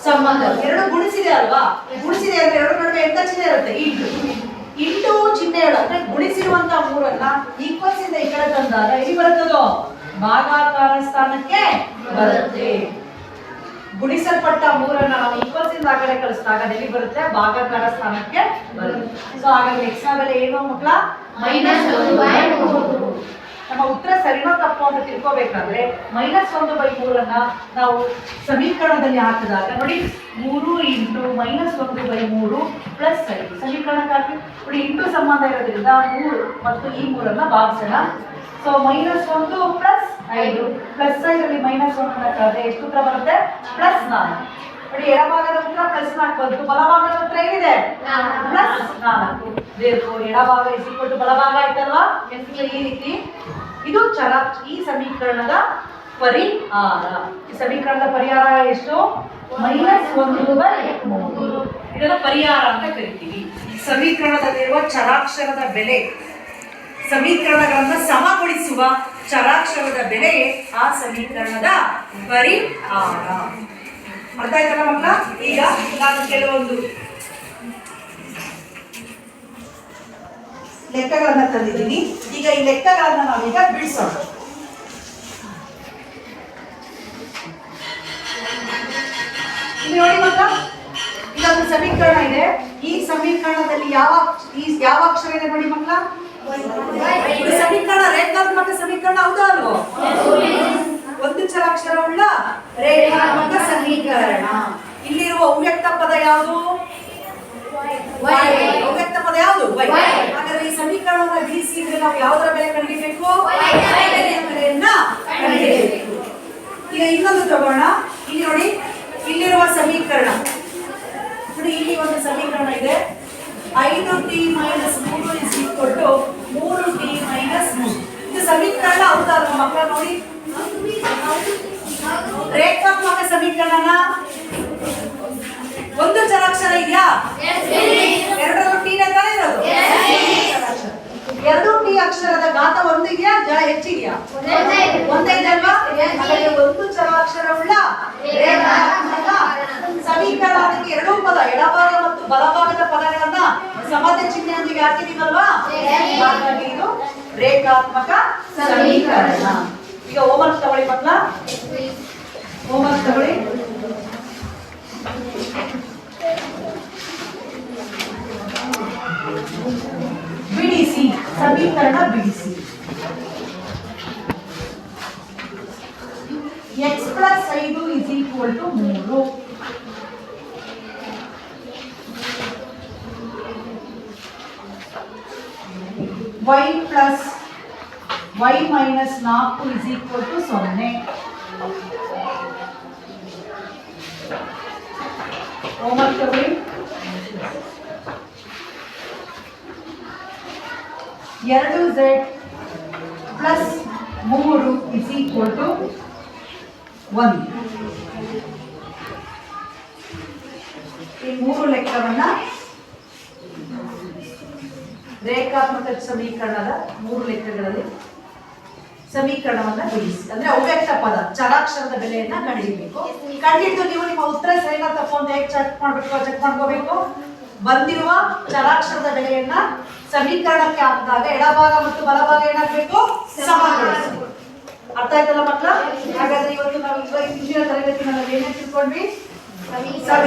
ಸಂಬಂಧ. ಎರಡು ಗುಣಿಸಿದೆ ಅಲ್ವಾ? ಗುಣಿಸಿದೆ ಅಂದ್ರೆ ಎರಡು ನಡುವೆ ಎಂತ ಚಿಹ್ನೆ ಇರುತ್ತೆ? ಇಂಟು ಚಿಹ್ನೆಗಳು ಅಂದ್ರೆ ಗುಣಿಸಿರುವಂತಹ 3ಅನ್ನ ಈಕ್ವಲ್ಸ್ ಇಂದ ಈ ಕಡೆ ತಂದಾಗ ಎಲ್ಲಿ ಬರುತ್ತದೋ? ಭಾಗಾಕಾರ ಸ್ಥಾನಕ್ಕೆ ಬರುತ್ತೆ. ಗುಣಿಸಲ್ಪಟ್ಟ 3ಅನ್ನ ನಾವು ಈಕ್ವಲ್ಸ್ ಇಂದ ಆ ಕಡೆ ಕಳಿಸಿದಾಗ ಎಲ್ಲಿ ಬರುತ್ತೆ? ಭಾಗಾಕಾರ ಸ್ಥಾನಕ್ಕೆ ಬರುತ್ತೆ. ಸೊ ಹಾಗಾಗಿ ಎಕ್ಸ್ ನ ಬೆಲೆ ಏನು ಮಕ್ಕಳ? -1/3. ನಮ್ಮ ಉತ್ತರ ಸರಿನೋ ತಪ್ಪು ಅಂತ ತಿಳ್ಕೋಬೇಕಾದ್ರೆ -1/3ಅನ್ನ ನಾವು ಸಮೀಕರಣದಲ್ಲಿ ಹಾಕಿದಾಗ ನೋಡಿ 3 × -1/3 +5 ಸಮೀಕರಣಕ್ಕಾಗಿ ನೋಡಿ ಇಂಟು ಸಂಬಂಧ ಇರೋದ್ರಿಂದ 3 ಮತ್ತು ಈ 3ಅನ್ನ ಭಾಗಿಸೋಣ. ಸೊ -1 +5 +5ರಲ್ಲಿ -1 ಅನ್ನ ಕಳೆದ್ರೆ ಎಷ್ಟು ಉತ್ತರ ಬರುತ್ತೆ? +4. ನೋಡಿ ಎಡಭಾಗದ ಉತ್ತರ +4 ಬಂತು, ಬಲಭಾಗದ ಉತ್ತರ ಏನಿದೆ? +4. ಎಡಭಾಗ ಬಲಭಾಗ ಆಯ್ತಲ್ವಾ? ಈ ರೀತಿ ಇದು ಈ ಸಮೀಕರಣದ ಪರಿಹಾರ. ಈ ಸಮೀಕರಣದ ಪರಿಹಾರ ಎಷ್ಟು? -1/3. ಇದನ್ನ ಪರಿಹಾರ ಅಂತ ಕರಿತೀವಿ. ಸಮೀಕರಣದಲ್ಲಿರುವ ಚರಾಕ್ಷರದ ಬೆಲೆ, ಸಮೀಕರಣಗಳನ್ನ ಸಮಗೊಳಿಸುವ ಚರಾಕ್ಷರದ ಬೆಲೆ ಆ ಸಮೀಕರಣದ ಪರಿಹಾರ. ಅರ್ಥ ಆಯ್ತಲ್ಲ ಮಕ್ಕಳ? ಈಗ ನಾನು ಕೆಲವೊಂದು ಲೆಕ್ಕಗಳನ್ನ ತಂದಿದ್ದೀನಿ. ಈಗ ಈ ಲೆಕ್ಕಗಳನ್ನ ನಾವೀಗ ಬಿಡಿಸೋಣ. ಇಲ್ಲಿ ನೋಡಿ ಮಕ್ಕಳ, ಇಲ್ಲೊಂದು ಸಮೀಕರಣ ಇದೆ. ಈ ಸಮೀಕರಣದಲ್ಲಿ ಯಾವ ಅಕ್ಷರ ಇದೆ ನೋಡಿ ಮಕ್ಕಳ? ಸಮೀಕರಣ ರೇಖಾತ್ಮಕ ಸಮೀಕರಣ ಹೌದಾ ಅಲ್ವೋ? ಒಂದು ಚರಾಕ್ಷರವುಳ್ಳ ರೇಖಾತ್ಮಕ ಸಮೀಕರಣ. ಇಲ್ಲಿರುವ ಅವ್ಯಕ್ತ ಪದ ಯಾವುದು? ಅವ್ಯಕ್ತ ಪದ ಯಾವುದು? ಹಾಗಾದ್ರೆ ಈ ಸಮೀಕರಣವನ್ನು ಬಿಡಿಸಿದ್ರೆ ನಾವು ಯಾವುದರ ಬೆಲೆ ಕಂಡುಹಿಡಿಯಬೇಕು? ಬೆಲೆಯನ್ನ ಕಂಡುಹಿಡಿಯಬೇಕು. ಈಗ ಇನ್ನೊಂದು ತಗೋಣ. ಇಲ್ಲಿ ನೋಡಿ, ಇಲ್ಲಿರುವ ಸಮೀಕರಣ ನೋಡಿ, ಇಲ್ಲಿ ಒಂದು ಸಮೀಕರಣ ಇದೆ. 5t - 3 3t - 3. ಇದು ಸಮೀಕರಣ ಹೌದಾ ಅಲ್ವಾ ಮಕ್ಕಳ? ನೋಡಿ, ರೇಖಾತ್ಮಕ ಸಮೀಕರಣನ ಒಂದು ಚರಾಕ್ಷರ ಇದೆಯಾ? ಎರಡರಲ್ಲೂ ಟಿ ತಾನೇ ಇರೋದು. ಎರಡು ಟಿ ಅಕ್ಷರದ ಘಾತ 1 ಇದೆಯಾ? ಹೆಚ್ಚಿದೆಯಾ? ಒಂದೇ ಇದೆ ಅಲ್ವಾ? ಒಂದು ಚರಾಕ್ಷರವುಳ್ಳ ರೇಖಾತ್ಮಕ ಇಲ್ಲಿ ಹಾಕಿದೀವಲ್ವಾ? ಹಾಗಾಗಿ ಇದು ರೇಖಾತ್ಮಕ ಸಮೀಕರಣ. ಈಗ ಹೋಮ್ವರ್ಕ್ ತಗೊಳ್ಳಿ ಮಕ್ಕಳ, ಹೋಮ್ವರ್ಕ್ ತಗೊಳ್ಳಿ. ಬಿಡಿಸಿ, ಸಮೀಕರಣ ಬಿಡಿಸಿ. x + 5 = 3. y + y - 4 = 0. ಹೋಮ್ವರ್ಕ್ ತಗೊಳ್ಳಿ. 2z + 3 = 1. ಈ ಮೂರು ಲೆಕ್ಕವನ್ನ ರೇಖಾತ್ಮಕ ಸಮೀಕರಣದ ಮೂರು ಲೆಕ್ಕಗಳಲ್ಲಿ ಸಮೀಕರಣವನ್ನ ಬಿಡಿಸಿ. ಅಂದ್ರೆ ಅವ್ಯಕ್ತ ಪದ ಚರಾಕ್ಷರದ ಬೆಲೆಯನ್ನ ಕಂಡುಹಿಡಿಯಬೇಕು. ಕಂಡುಹಿಡಿದು ನೀವು ನಿಮ್ಮ ಉತ್ತರ ಸರಿನಾ ತಪ್ಪು ಅಂತ ಹೇಗೆ ಚೆಕ್ ಮಾಡ್ಕೋಬೇಕು. ಬಂದಿರುವ ಚರಾಕ್ಷರದ ಬೆಲೆಯನ್ನ ಸಮೀಕರಣಕ್ಕೆ ಹಾಕಿದಾಗ ಎಡಭಾಗ ಮತ್ತು ಬಲಭಾಗ ಏನಾಗಬೇಕು? ಸಮಗೊಳಿಸಬೇಕು. ಅರ್ಥ ಆಯ್ತಲ್ಲ ಮಕ್ಕಳ? ಹಾಗಾದ್ರೆ ಇವತ್ತು ನಾವು ಇಂದಿನ ತರಗತಿನಲ್ಲಿ ಏನೇ ತಿಳ್ಕೊಂಡ್ವಿ?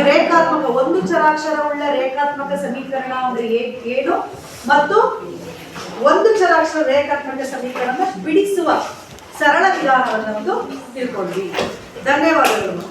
ರೇಖಾತ್ಮಕ ಒಂದು ಚರಾಕ್ಷರವುಳ್ಳ ರೇಖಾತ್ಮಕ ಸಮೀಕರಣ ಅಂದ್ರೆ ಏನು ಮತ್ತು ಒಂದು ಚರಾಕ್ಷರ ರೇಖಾತ್ಮಕ ಸಮೀಕರಣ ಬಿಡಿಸುವ ಸರಳ ವಿಧಾನವನ್ನು ತಿಳ್ಕೊಂಡ್ವಿ. ಧನ್ಯವಾದಗಳು.